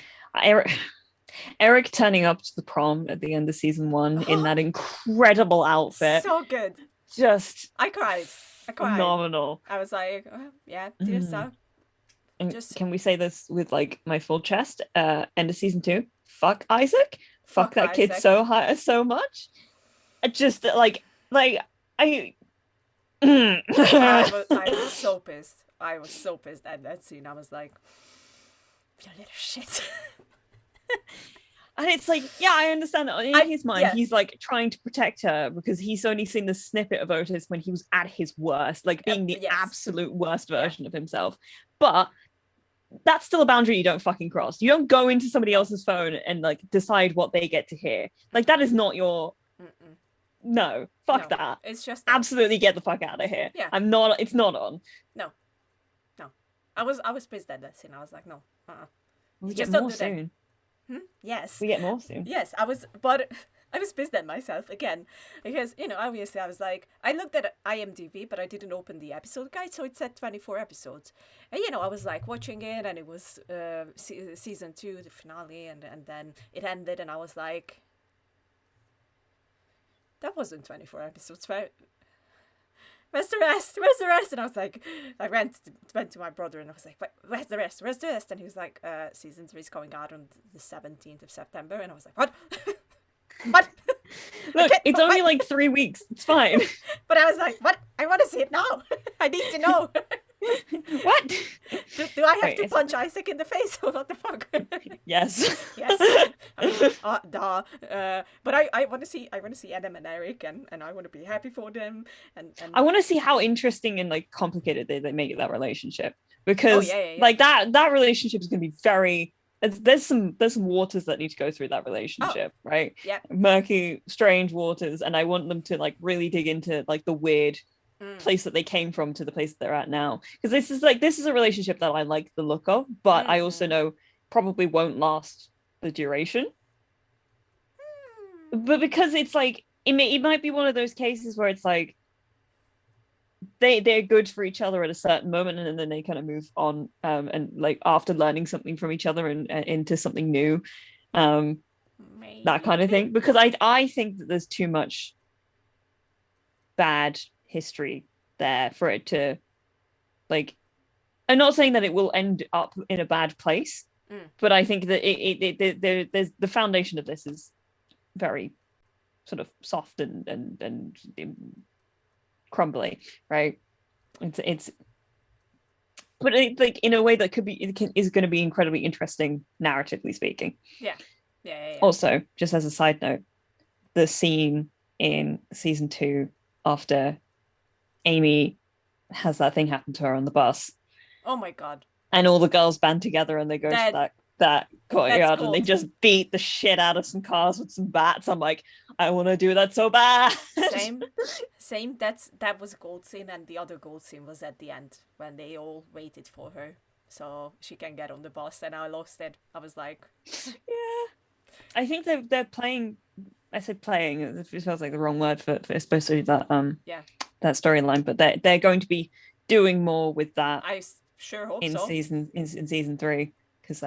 [SPEAKER 1] Eric turning up to the prom at the end of season 1 in that incredible outfit,
[SPEAKER 2] so good.
[SPEAKER 1] Just
[SPEAKER 2] I cried.
[SPEAKER 1] Phenomenal.
[SPEAKER 2] I was like, oh, yeah, tears up.
[SPEAKER 1] And can we say this with like my full chest? End of season 2. Fuck Isaac. Fuck that
[SPEAKER 2] Isaac.
[SPEAKER 1] kid so much. Just like I
[SPEAKER 2] was so pissed. I was so pissed at that scene. I was like, you little shit.
[SPEAKER 1] And it's like, yeah, I understand that in his mind, he's like trying to protect her because he's only seen the snippet of Otis when he was at his worst, like being the absolute worst version of himself. But that's still a boundary you don't fucking cross. You don't go into somebody else's phone and like decide what they get to hear. Like that is not your... No, fuck that.
[SPEAKER 2] It's just
[SPEAKER 1] absolutely get the fuck out of here.
[SPEAKER 2] Yeah.
[SPEAKER 1] It's not on.
[SPEAKER 2] No. I was pissed at that scene. I was like, no.
[SPEAKER 1] We get more soon.
[SPEAKER 2] Yes.
[SPEAKER 1] We get more soon.
[SPEAKER 2] Yes, I was pissed at myself again, because, you know, obviously I was like, I looked at IMDb, but I didn't open the episode guide, so it said 24 episodes. And, you know, I was like watching it, and it was season 2, the finale, and then it ended, and I was like, that wasn't 24 episodes, right? Where's the rest? And I was like, I went to my brother and I was like, where's the rest? And he was like, season 3 is coming out on the 17th of September. And I was like, what? What?
[SPEAKER 1] Look, it's only like 3 weeks. It's fine.
[SPEAKER 2] But I was like, what? I want to see it now. I need to know.
[SPEAKER 1] What?
[SPEAKER 2] Do I have to punch Isaac in the face? What the fuck?
[SPEAKER 1] Yes.
[SPEAKER 2] Yes. Duh. But I want to see Adam and Eric, and I want to be happy for them. And
[SPEAKER 1] I want to see how interesting and like complicated they make that relationship, because like that relationship is going to be very. There's some waters that need to go through that relationship, right?
[SPEAKER 2] Yeah.
[SPEAKER 1] Murky, strange waters, and I want them to like really dig into like the weird place that they came from to the place that they're at now, because this is a relationship that I like the look of, but I also know probably won't last the duration. But because it's like it might be one of those cases where it's like they're good for each other at a certain moment, and then they kind of move on, and like after learning something from each other and into something new, that kind of thing. Because I think that there's too much bad history there for it to, like, I'm not saying that it will end up in a bad place, but I think that there's the foundation of this is very sort of soft and crumbly, right? It's but like in a way that is going to be incredibly interesting narratively speaking.
[SPEAKER 2] Yeah.
[SPEAKER 1] Also, just as a side note, the scene in season 2 after Amy has that thing happen to her on the bus.
[SPEAKER 2] Oh my god.
[SPEAKER 1] And all the girls band together and they go to that courtyard and they just beat the shit out of some cars with some bats. I'm like, I want to do that so bad.
[SPEAKER 2] Same. That was a gold scene, and the other gold scene was at the end when they all waited for her so she can get on the bus, and I lost it. I was like,
[SPEAKER 1] yeah. I think they're playing. I said playing. It feels like the wrong word for especially that that storyline, but they're going to be doing more with that.
[SPEAKER 2] I sure hope
[SPEAKER 1] in
[SPEAKER 2] so.
[SPEAKER 1] season 3. Because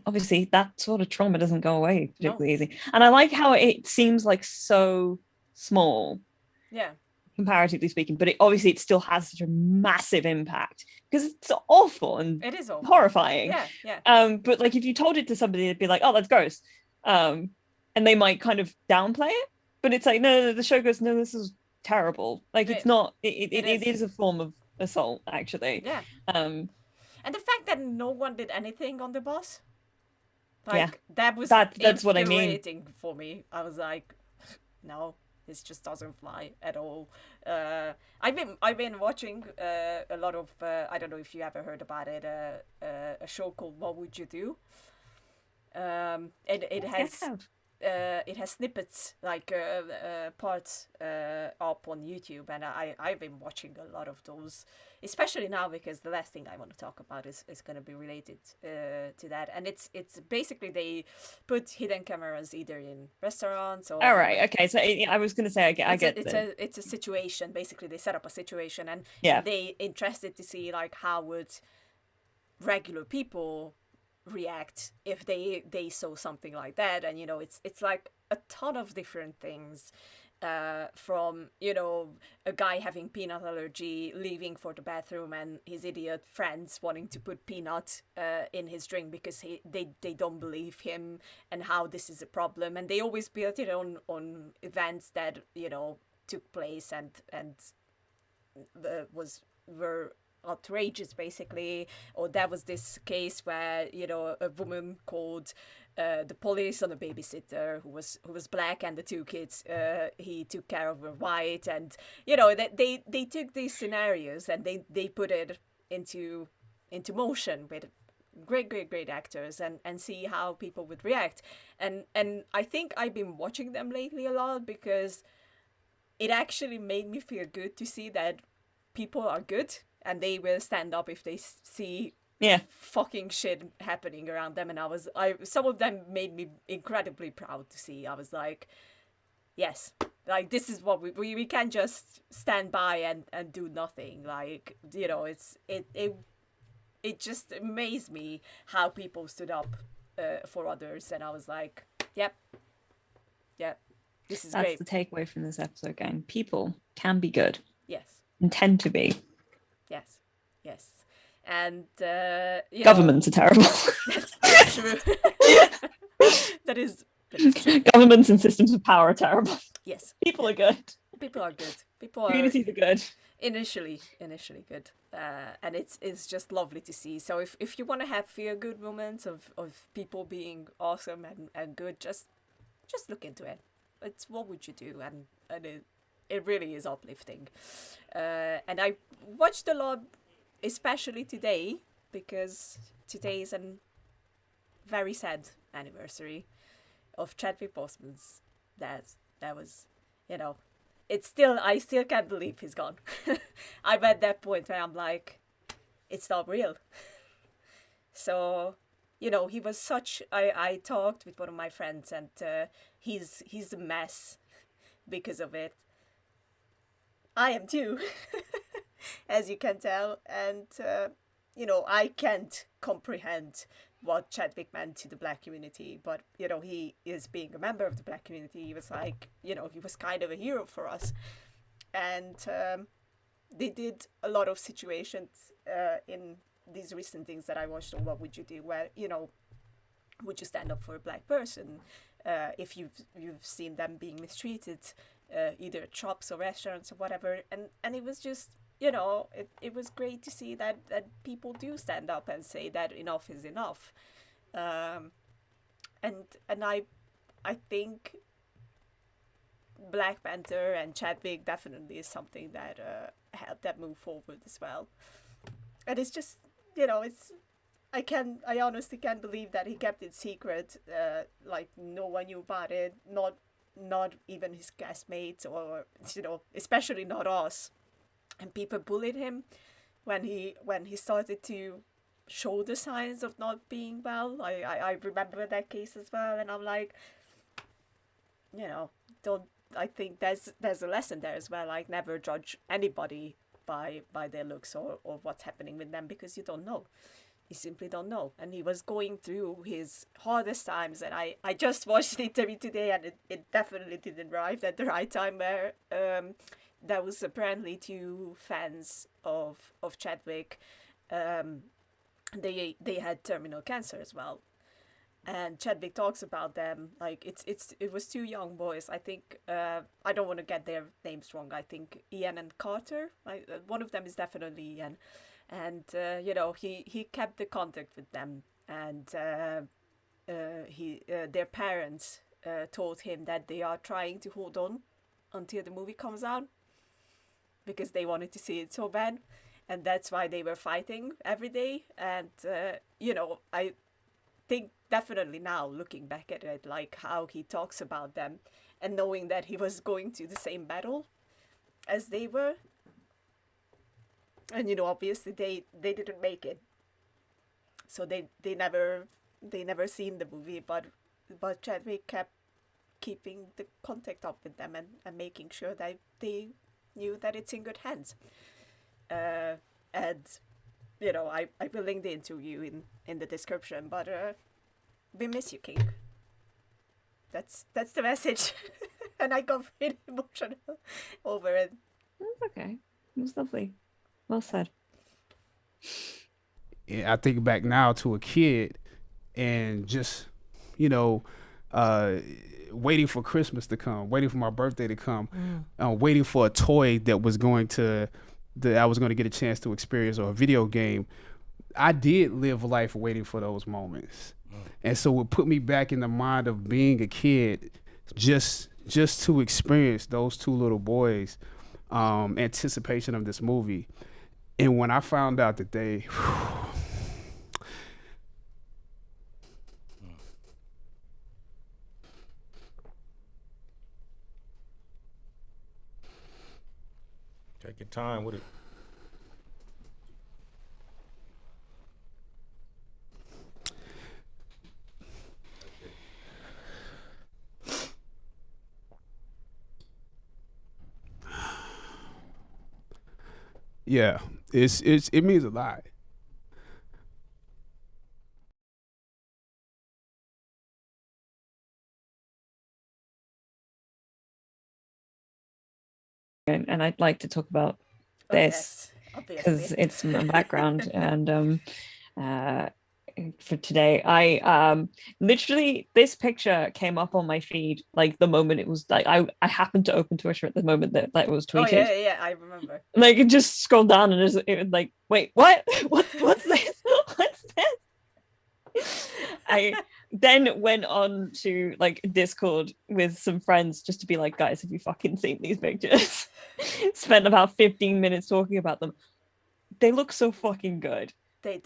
[SPEAKER 1] obviously that sort of trauma doesn't go away particularly easy, and I like how it seems like so small, comparatively speaking, but it still has such a massive impact because it's awful and
[SPEAKER 2] it is awful.
[SPEAKER 1] Horrifying. But like if you told it to somebody, they'd be like, oh, that's gross, and they might kind of downplay it, but it's like no, the show goes, no, this is terrible. Like it's not. It is a form of assault actually.
[SPEAKER 2] And the fact that no one did anything on the bus, that's what I mean. For me, I was like, no, this just doesn't fly at all. I've been watching a lot of I don't know if you ever heard about it, a show called What Would You Do? It has snippets, like parts up on YouTube, and I've been watching a lot of those, especially now because the last thing I want to talk about is going to be related to that, and it's basically they put hidden cameras either in restaurants or.
[SPEAKER 1] All right, okay. So I was going to say I get
[SPEAKER 2] it's a situation. Basically, they set up a situation, and they interested to see like how would regular people react if they saw something like that. And it's like a ton of different things, from a guy having peanut allergy, leaving for the bathroom, and his idiot friends wanting to put peanut in his drink because they don't believe him, and how this is a problem, and they always built it on events that took place and were outrageous basically. Or there was this case where a woman called the police on a babysitter who was black, and the 2 kids he took care of were white, and they took these scenarios and they put it into motion with great actors and see how people would react. And I think I've been watching them lately a lot because it actually made me feel good to see that people are good and they will stand up if they see fucking shit happening around them. And some of them made me incredibly proud to see. I was like, yes, like this is what we can't just stand by and do nothing. Like, it just amazed me how people stood up for others, and I was like, yep, this is great.
[SPEAKER 1] That's the takeaway from this episode, gang. People can be good.
[SPEAKER 2] Yes.
[SPEAKER 1] And tend to be.
[SPEAKER 2] Yes. And
[SPEAKER 1] governments are terrible.
[SPEAKER 2] That's true. that is true.
[SPEAKER 1] Governments and systems of power are terrible.
[SPEAKER 2] Yes.
[SPEAKER 1] People are good.
[SPEAKER 2] People are good.
[SPEAKER 1] Communities are good.
[SPEAKER 2] Initially good. And it's just lovely to see. So if you want to have feel good moments of people being awesome and good, just look into it. It's What Would You Do? And it really is uplifting. And I watched a lot, especially today, because today is a very sad anniversary of Chadwick Boseman's death. That was, I still can't believe he's gone. I'm at that point where I'm like, it's not real. So, he was such. I talked with one of my friends, and he's a mess because of it. I am too, as you can tell, and I can't comprehend what Chadwick meant to the black community, but he is being a member of the black community. He was like, he was kind of a hero for us, and they did a lot of situations in these recent things that I watched on What Would You Do, where would you stand up for a black person if you've seen them being mistreated, either at shops or restaurants or whatever, and it was just you know, it was great to see that people do stand up and say that enough is enough. And I think Black Panther and Chadwick definitely is something that helped that move forward as well. And it's just, you know, I honestly can't believe that he kept it secret. Like no one knew about it, not even his castmates, or, you know, especially not us. And people bullied him when he started to show the signs of not being well. I remember that case as well, and I'm like, you know, I think there's a lesson there as well. Like, never judge anybody by their looks or what's happening with them, because you don't know. You simply don't know. And he was going through his hardest times, and I just watched the interview today, and it definitely didn't arrive at the right time, where there was apparently 2 fans of Chadwick. They had terminal cancer as well. And Chadwick talks about them like it was 2 young boys. I think I don't want to get their names wrong. I think Ian and Carter. One of them is definitely Ian, and you know, he kept the contact with them, and their parents told him that they are trying to hold on until the movie comes out, because they wanted to see it so bad, and that's why they were fighting every day. And you know, I think definitely now, looking back at it, like how he talks about them, and knowing that he was going to the same battle as they were, and you know, obviously they didn't make it, so they never seen the movie, but Chadwick kept keeping the contact up with them, and making sure that they knew that it's in good hands. And you know, I will link the interview in the description, but we miss you, King. That's the message. And I got really emotional over it.
[SPEAKER 1] That's okay. It was lovely. Well said.
[SPEAKER 7] I think back now to a kid, and just, you know, waiting for Christmas to come, waiting for my birthday to come, waiting for a toy that I was going to get a chance to experience, or a video game. I did live life waiting for those moments. And so it put me back in the mind of being a kid, just to experience those 2 little boys' anticipation of this movie. And when I found out that they
[SPEAKER 8] take your time with it.
[SPEAKER 7] Yeah, it means a lot.
[SPEAKER 1] And I'd like to talk about this, because it's my background. And for today, I literally, this picture came up on my feed like the moment it was, like, I happened to open Twitter at the moment that it was tweeted.
[SPEAKER 2] Oh yeah, I remember.
[SPEAKER 1] Like, it just scrolled down, and it was like, wait, what? What's this? What's this? I then went on to like Discord with some friends just to be like, guys, have you fucking seen these pictures? Spent about 15 minutes talking about them. They look so fucking good. They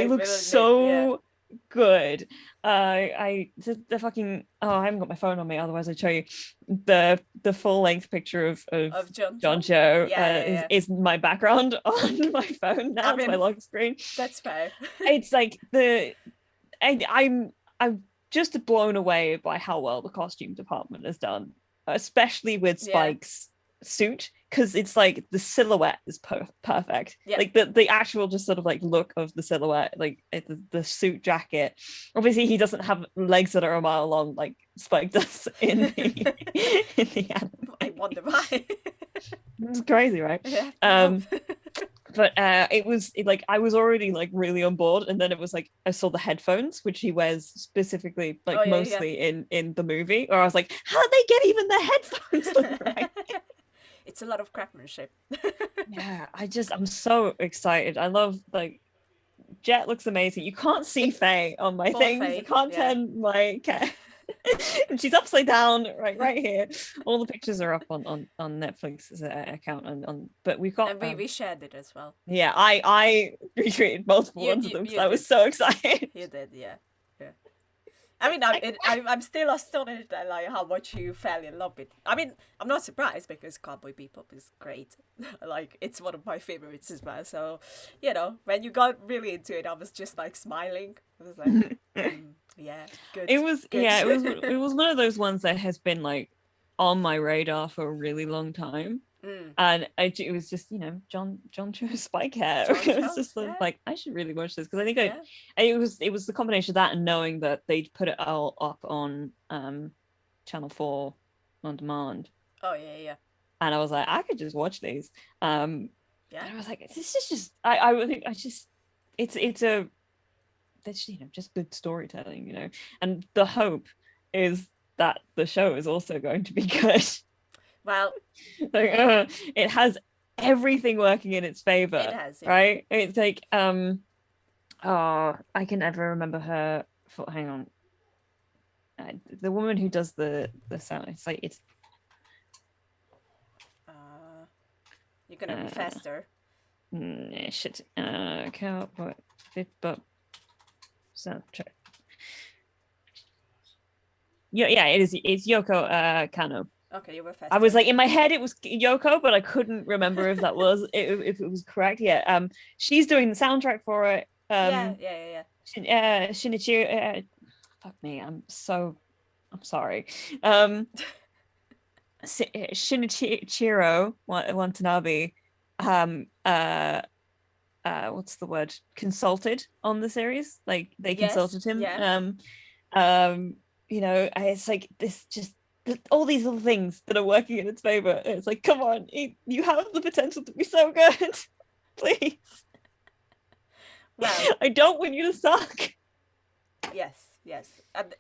[SPEAKER 1] look so good. The fucking, I haven't got my phone on me, otherwise I'd show you the full length picture of John Cho. Is my background on my phone now. It's my lock screen.
[SPEAKER 2] That's fair.
[SPEAKER 1] It's like I'm just blown away by how well the costume department has done, especially with Spike's suit, because it's like the silhouette is perfect. Like the actual just sort of like look of the silhouette, like the suit jacket. Obviously he doesn't have legs that are a mile long like Spike does in the anime.
[SPEAKER 2] I wonder why.
[SPEAKER 1] It's crazy, right? But it was like I was already like really on board, and then it was like I saw the headphones which he wears specifically, like mostly in the movie, or I was like, how did they get even the headphones look right?
[SPEAKER 2] it's a lot of craftsmanship.
[SPEAKER 1] Yeah, I'm so excited. I love like Jet looks amazing. You can't see Faye on my
[SPEAKER 2] Poor
[SPEAKER 1] things.
[SPEAKER 2] Faye,
[SPEAKER 1] You can't
[SPEAKER 2] yeah.
[SPEAKER 1] turn my cat. And she's upside down right here. All the pictures are up on Netflix's account and on, but we've got
[SPEAKER 2] And we shared it as well.
[SPEAKER 1] yeah, I retweeted multiple ones of them because I was so excited.
[SPEAKER 2] You did, yeah. I mean, I'm still astonished at like how much you fell in love with. I mean, I'm not surprised because Cowboy Bebop is great. Like, it's one of my favorites as well. So, you know, when you got really into it, I was just like smiling. I was like, yeah, good.
[SPEAKER 1] It was
[SPEAKER 2] good.
[SPEAKER 1] yeah, it was one of those ones that has been like on my radar for a really long time. And it was just, you know, John chose Spike hair. It was just like I should really watch this because I think it was the combination of that and knowing that they'd put it all up on Channel 4 on demand.
[SPEAKER 2] Oh yeah.
[SPEAKER 1] And I was like, I could just watch these.
[SPEAKER 2] Yeah.
[SPEAKER 1] And I was like, this is just I think it's that's, you know, just good storytelling, you know. And the hope is that the show is also going to be good.
[SPEAKER 2] Well,
[SPEAKER 1] like, it has everything working in its favor.
[SPEAKER 2] It has, yeah.
[SPEAKER 1] Right? It's like I can never remember her. Hang on, the woman who does the sound. It's like it's.
[SPEAKER 2] You're gonna be faster.
[SPEAKER 1] Shit. Cowboy Bebop soundtrack. Yeah, it is. It's Yoko Kanno.
[SPEAKER 2] Okay, you were faster.
[SPEAKER 1] I was like, in my head it was Yoko, but I couldn't remember if that was if it was correct. Yeah, she's doing the soundtrack for it.
[SPEAKER 2] Yeah.
[SPEAKER 1] Shinichiro, fuck me, I'm sorry. Shinichiro Watanabe, what's the word? Consulted on the series. Like they consulted him.
[SPEAKER 2] Yeah.
[SPEAKER 1] You know, it's like this just. All these little things that are working in its favor. It's like, come on, you have the potential to be so good. Please.
[SPEAKER 2] Well,
[SPEAKER 1] I don't want you to suck.
[SPEAKER 2] Yes. And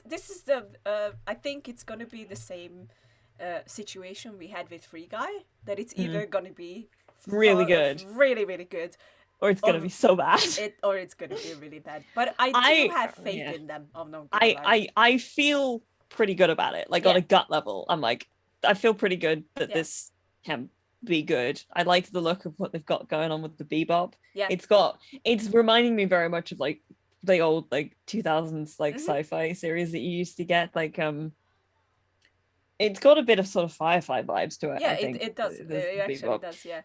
[SPEAKER 2] this is the I think it's gonna be the same situation we had with Free Guy, that it's either gonna be
[SPEAKER 1] really good,
[SPEAKER 2] really good,
[SPEAKER 1] or it's gonna be so bad,
[SPEAKER 2] or it's gonna be really bad. But I do have faith in them. I'm not gonna lie.
[SPEAKER 1] I feel pretty good about it, like on a gut level. I'm like, I feel pretty good that this can be good. I like the look of what they've got going on with the Bebop. It's reminding me very much of like the old like 2000s like sci-fi series that you used to get. Like it's got a bit of sort of Firefly vibes to it. I think
[SPEAKER 2] it does. It actually does. Yeah.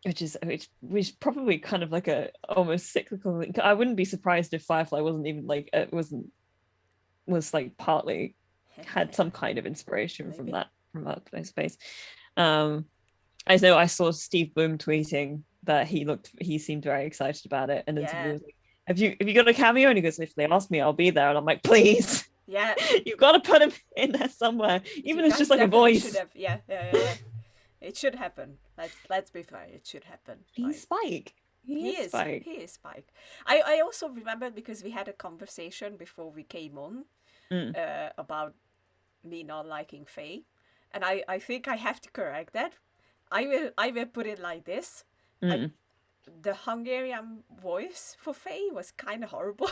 [SPEAKER 1] Which is probably kind of like a almost cyclical thing. I wouldn't be surprised if Firefly wasn't even like was like partly had some kind of inspiration from that space. I know I saw Steve Bloom tweeting that he seemed very excited about it, and then somebody was like, have you got a cameo? And he goes, if they ask me, I'll be there. And I'm like, please, you've got to put him in there somewhere, even if it's just like a voice.
[SPEAKER 2] Yeah. It should happen. Let's be fair, it should happen.
[SPEAKER 1] He's Spike. He is
[SPEAKER 2] Spike. I also remember because we had a conversation before we came on about me not liking Faye, and I think I have to correct that. I will put it like this. The Hungarian voice for Faye was kind of horrible.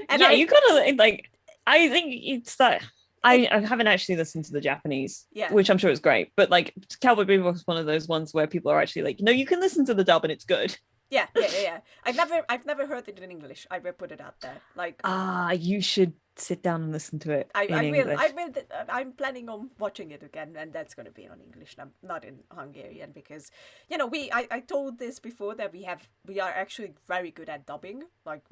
[SPEAKER 2] And
[SPEAKER 1] you gotta like. I think it's that. I haven't actually listened to the Japanese, which I'm sure is great, but like Cowboy Bebop is one of those ones where people are actually like, no, you can listen to the dub and it's good.
[SPEAKER 2] Yeah. I've never heard it in English. I will put it out there. Like,
[SPEAKER 1] you should sit down and listen to it.
[SPEAKER 2] I will. I'm planning on watching it again, and that's going to be on English, not in Hungarian, because you know I told this before that we are actually very good at dubbing, like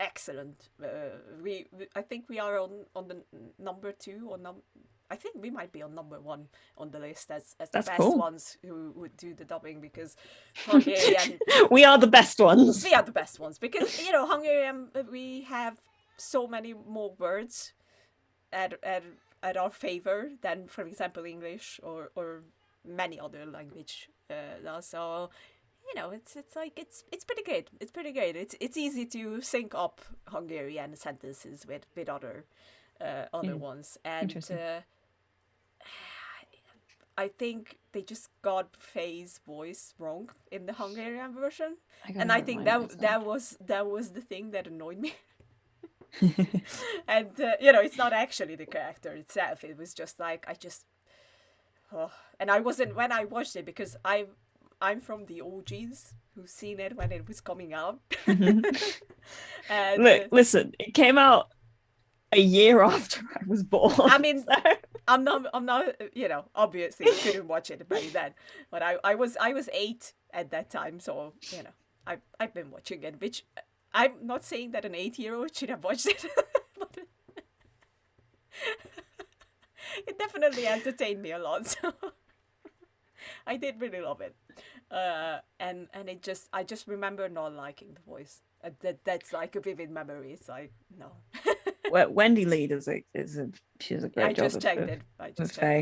[SPEAKER 2] excellent. I think we are on the number 2 or I think we might be on number 1 on the list as the best ones who would do the dubbing, because Hungarian
[SPEAKER 1] we are the best ones.
[SPEAKER 2] We are the best ones because you know Hungarian we have so many more words at our favor than, for example, English or many other language. So you know it's pretty good. It's pretty good. It's easy to sync up Hungarian sentences with other ones, and I think they just got Faye's voice wrong in the Hungarian version, and I think that was the thing that annoyed me. And it's not actually the character itself. It was just like and I wasn't when I watched it, because I'm from the OGs who've seen it when it was coming out. And,
[SPEAKER 1] Look, listen, it came out a year after I was born.
[SPEAKER 2] I mean,
[SPEAKER 1] so.
[SPEAKER 2] I'm not, obviously couldn't watch it back then, but I was 8 at that time, so I've been watching it, which I'm not saying that an 8-year-old should have watched it, but it definitely entertained me a lot. So I did really love it, and I just remember not liking the voice. That's like a vivid memory. It's like no.
[SPEAKER 1] Well, Wendy Lee she does a great job.
[SPEAKER 2] I just checked it.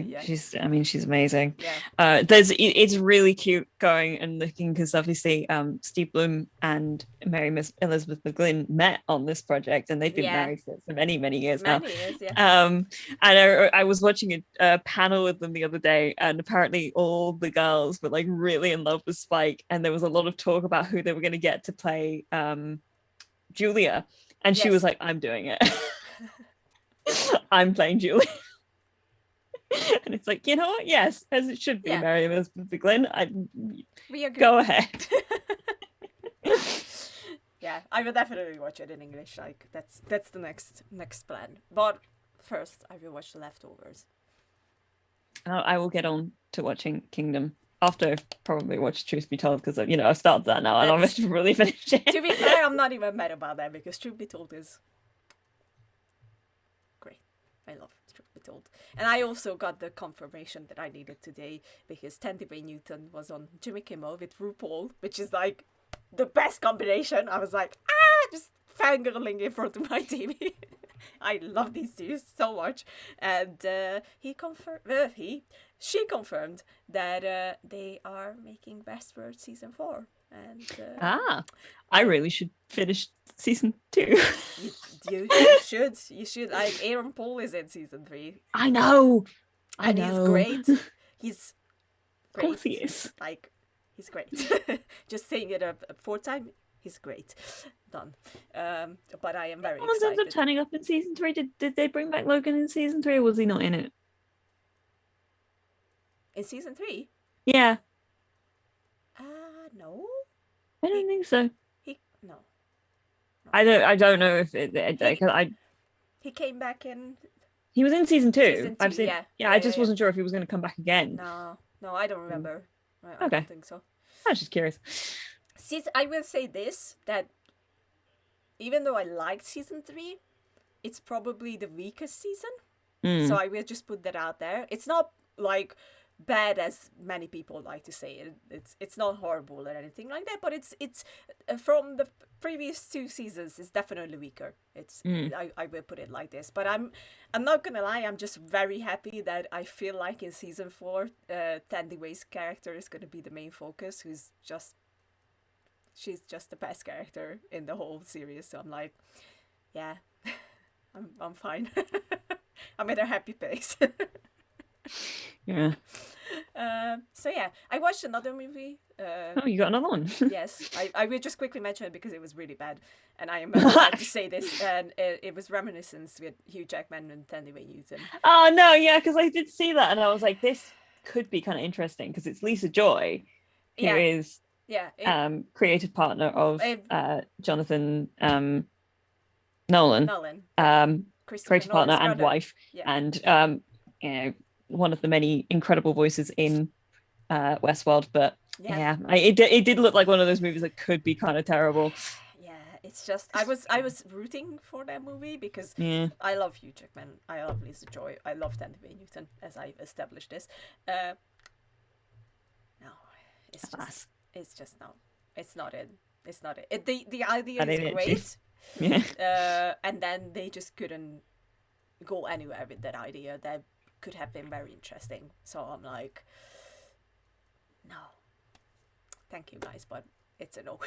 [SPEAKER 2] Yeah.
[SPEAKER 1] She's amazing.
[SPEAKER 2] Yeah.
[SPEAKER 1] It's really cute going and looking, because obviously Steve Bloom and Mary Elizabeth McGlynn met on this project, and they've been married for many, many years now. And I was watching a panel with them the other day, and apparently all the girls were like really in love with Spike, and there was a lot of talk about who they were going to get to play Julia, and she was like, "I'm doing it." I'm playing Julie. And it's like, you know what? Yes, as it should be, Mary Elizabeth McGlynn.
[SPEAKER 2] We agree.
[SPEAKER 1] Go ahead.
[SPEAKER 2] Yeah, I will definitely watch it in English. Like that's the next plan. But first, I will watch The Leftovers.
[SPEAKER 1] I will get on to watching Kingdom after I've probably watched Truth Be Told, because I've started that now, and I'm really finished it.
[SPEAKER 2] To be fair, I'm not even mad about that, because Truth Be Told is great. I love Truth Be Told. And I also got the confirmation that I needed today, because Tandy Bay Newton was on Jimmy Kimmel with RuPaul, which is like the best combination. I was like, just fangirling in front of my TV. I love these two so much. And she confirmed that they are making Westworld season 4. And
[SPEAKER 1] I really should finish season 2.
[SPEAKER 2] You should. Like, Aaron Paul is in season 3.
[SPEAKER 1] I know.
[SPEAKER 2] He's great. He's great.
[SPEAKER 1] Of course he is.
[SPEAKER 2] Like, he's great. Just saying it a 4th time, he's great. Done. But I am very excited.
[SPEAKER 1] Someone ends up turning up in season 3. Did they bring back Logan in season 3, or was he not in it?
[SPEAKER 2] In season 3?
[SPEAKER 1] Yeah.
[SPEAKER 2] No.
[SPEAKER 1] I don't think so.
[SPEAKER 2] No.
[SPEAKER 1] I don't know if
[SPEAKER 2] he came back in.
[SPEAKER 1] He was in season 2.
[SPEAKER 2] Season 2,
[SPEAKER 1] I've seen. Yeah, I just wasn't sure if he was going to come back again.
[SPEAKER 2] No, I don't remember. I
[SPEAKER 1] Okay.
[SPEAKER 2] don't think so.
[SPEAKER 1] I was just curious.
[SPEAKER 2] I will say this, that even though I liked season 3, it's probably the weakest season. So I will just put that out there. It's not like bad as many people like to say. It's not horrible or anything like that, but it's from the previous 2 seasons, it's definitely weaker. I will put it like this. But I'm not gonna lie, I'm just very happy that I feel like in season 4, Tandy Way's character is gonna be the main focus, she's just the best character in the whole series. So I'm like, yeah, I'm fine. I'm in a happy place.
[SPEAKER 1] Yeah.
[SPEAKER 2] So yeah, I watched another movie.
[SPEAKER 1] You got another one?
[SPEAKER 2] Yes, I will just quickly mention it because it was really bad, and I am sad to say this. And it was Reminiscence with Hugh Jackman and Tandy Bay Newton.
[SPEAKER 1] Oh no, yeah, because I did see that, and I was like, this could be kind of interesting, because it's Lisa Joy, who is creative partner of Jonathan Nolan, creative partner and
[SPEAKER 2] brother.
[SPEAKER 1] Wife, and one of the many incredible voices in Westworld. But it did look like one of those movies that could be kind of terrible.
[SPEAKER 2] Yeah, it's just I was rooting for that movie because I love Hugh Jackman, I love Lisa Joy, I love Tandy Bay Newton, as I've established this. No, it's just no, it's not it. It's not it. The idea is great.
[SPEAKER 1] Yeah.
[SPEAKER 2] And then they just couldn't go anywhere with that idea. That could have been very interesting. So I'm like, no, thank you guys, but it's a no.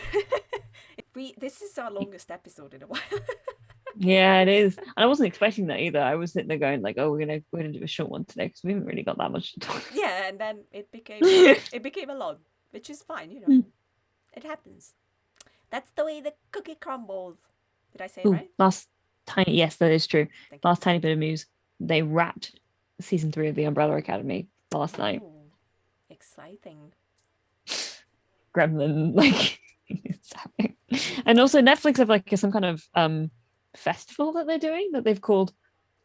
[SPEAKER 2] This is our longest episode in a while.
[SPEAKER 1] Yeah, it is. And I wasn't expecting that either. I was sitting there going like, "Oh, we're gonna do a short one today because we haven't really got that much to talk."
[SPEAKER 2] Yeah, and then it became a lot, which is fine, It happens. That's the way the cookie crumbles. Did I say it
[SPEAKER 1] Ooh,
[SPEAKER 2] right?
[SPEAKER 1] yes, that is true.
[SPEAKER 2] Thank you.
[SPEAKER 1] Last tiny bit of news. They wrapped season 3 of The Umbrella Academy last night.
[SPEAKER 2] Ooh, exciting.
[SPEAKER 1] Gremlin, like, it's happening. And also Netflix have like some kind of festival that they're doing that they've called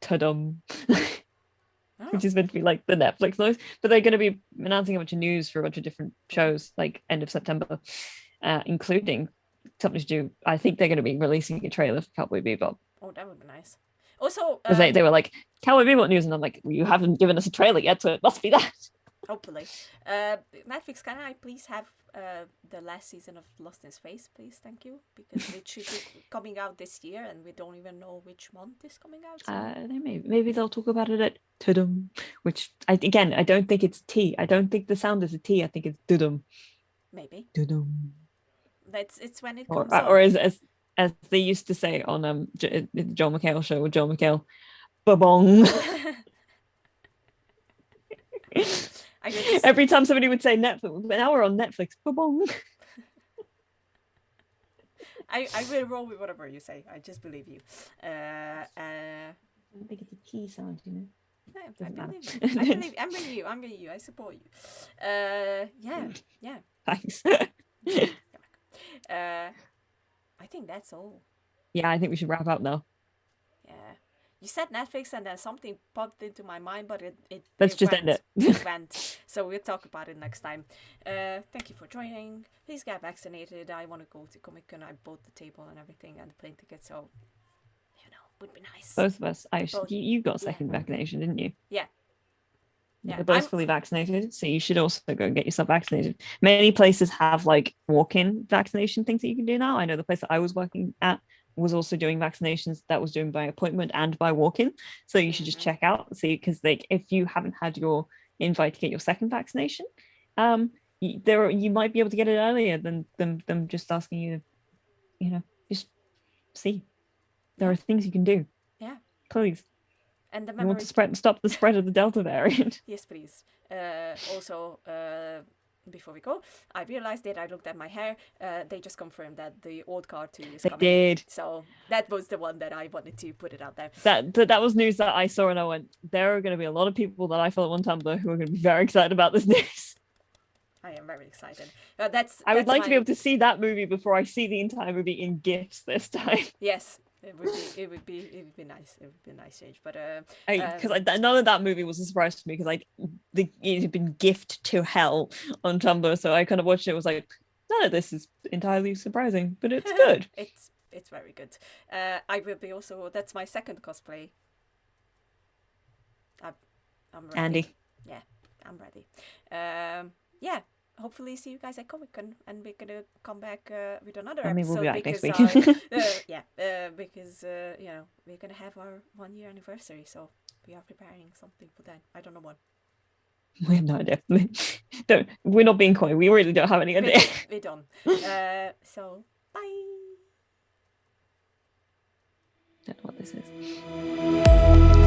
[SPEAKER 1] Tudum, which is meant to be like the Netflix noise. But they're going to be announcing a bunch of news for a bunch of different shows, like end of September, including something to do. I think they're going to be releasing a trailer for Cowboy Bebop.
[SPEAKER 2] Oh, that would be nice. Also,
[SPEAKER 1] Because they were like, Cowboy Bebop news, and I'm like, well, you haven't given us a trailer yet, so it must be that.
[SPEAKER 2] hopefully, Netflix, can I please have the last season of Lost in Space, please? Thank you, because it should be coming out this year, and we don't even know which month is coming out. So.
[SPEAKER 1] Maybe they'll talk about it at Tudum, which I don't think it's T. I don't think the sound is a T. I think it's Dudum.
[SPEAKER 2] Maybe.
[SPEAKER 1] Dudum.
[SPEAKER 2] It's when it comes
[SPEAKER 1] or as they used to say on the Joel McHale show with Joel McHale, babong. Every time somebody would say Netflix, now we're on Netflix, babong.
[SPEAKER 2] I will roll with whatever you say. I just believe you.
[SPEAKER 1] I don't think it's a T sound, you know.
[SPEAKER 2] I'm with you. I'm with you. I support you. Yeah.
[SPEAKER 1] Thanks.
[SPEAKER 2] I think that's all.
[SPEAKER 1] Yeah, I think we should wrap up now.
[SPEAKER 2] Yeah. You said Netflix and then something popped into my mind, but it
[SPEAKER 1] Let's just end it.
[SPEAKER 2] It went. So we'll talk about it next time. Thank you for joining. Please get vaccinated. I want to go to Comic-Con. I bought the table and everything and the plane ticket, so would be nice.
[SPEAKER 1] Both of us. You got second vaccination, didn't you?
[SPEAKER 2] Yeah.
[SPEAKER 1] We're both fully vaccinated, so you should also go and get yourself vaccinated. Many places have like walk-in vaccination things that you can do now. I know the place that I was working at was also doing vaccinations that was doing by appointment and by walk-in. So you should just check out, see, because like if you haven't had your invite to get your second vaccination, you might be able to get it earlier than them just asking you to, just see. There are things you can do.
[SPEAKER 2] Yeah.
[SPEAKER 1] Please.
[SPEAKER 2] And the
[SPEAKER 1] you want to stop the spread of the Delta variant.
[SPEAKER 2] Yes, please. Also, before we go, I realized that I looked at my hair. They just confirmed that the old car 2 is coming.
[SPEAKER 1] They did.
[SPEAKER 2] So that was the one that I wanted to put it out there.
[SPEAKER 1] That was news that I saw and I went, there are going to be a lot of people that I follow on Tumblr who are going to be very excited about this news.
[SPEAKER 2] I am very excited.
[SPEAKER 1] I would like to be able to see that movie before I see the entire movie in GIFs this time.
[SPEAKER 2] Yes. It would be nice. It would be a nice change, but
[SPEAKER 1] because none of that movie was a surprise to me because it had been gift to hell on Tumblr, so I kind of watched it. Was like, none of this is entirely surprising, but it's good.
[SPEAKER 2] It's very good. I will be also. That's my second cosplay. I'm ready.
[SPEAKER 1] Andy.
[SPEAKER 2] Yeah, I'm ready. Yeah. Hopefully see you guys at Comic-Con, and we're gonna come back with another episode.
[SPEAKER 1] We'll be back next week.
[SPEAKER 2] Because we're gonna have our 1-year anniversary, so we are preparing something for that. I don't know what.
[SPEAKER 1] No, definitely don't. We're not being coy. We really don't have any idea.
[SPEAKER 2] We don't. So bye.
[SPEAKER 1] Don't know what this is.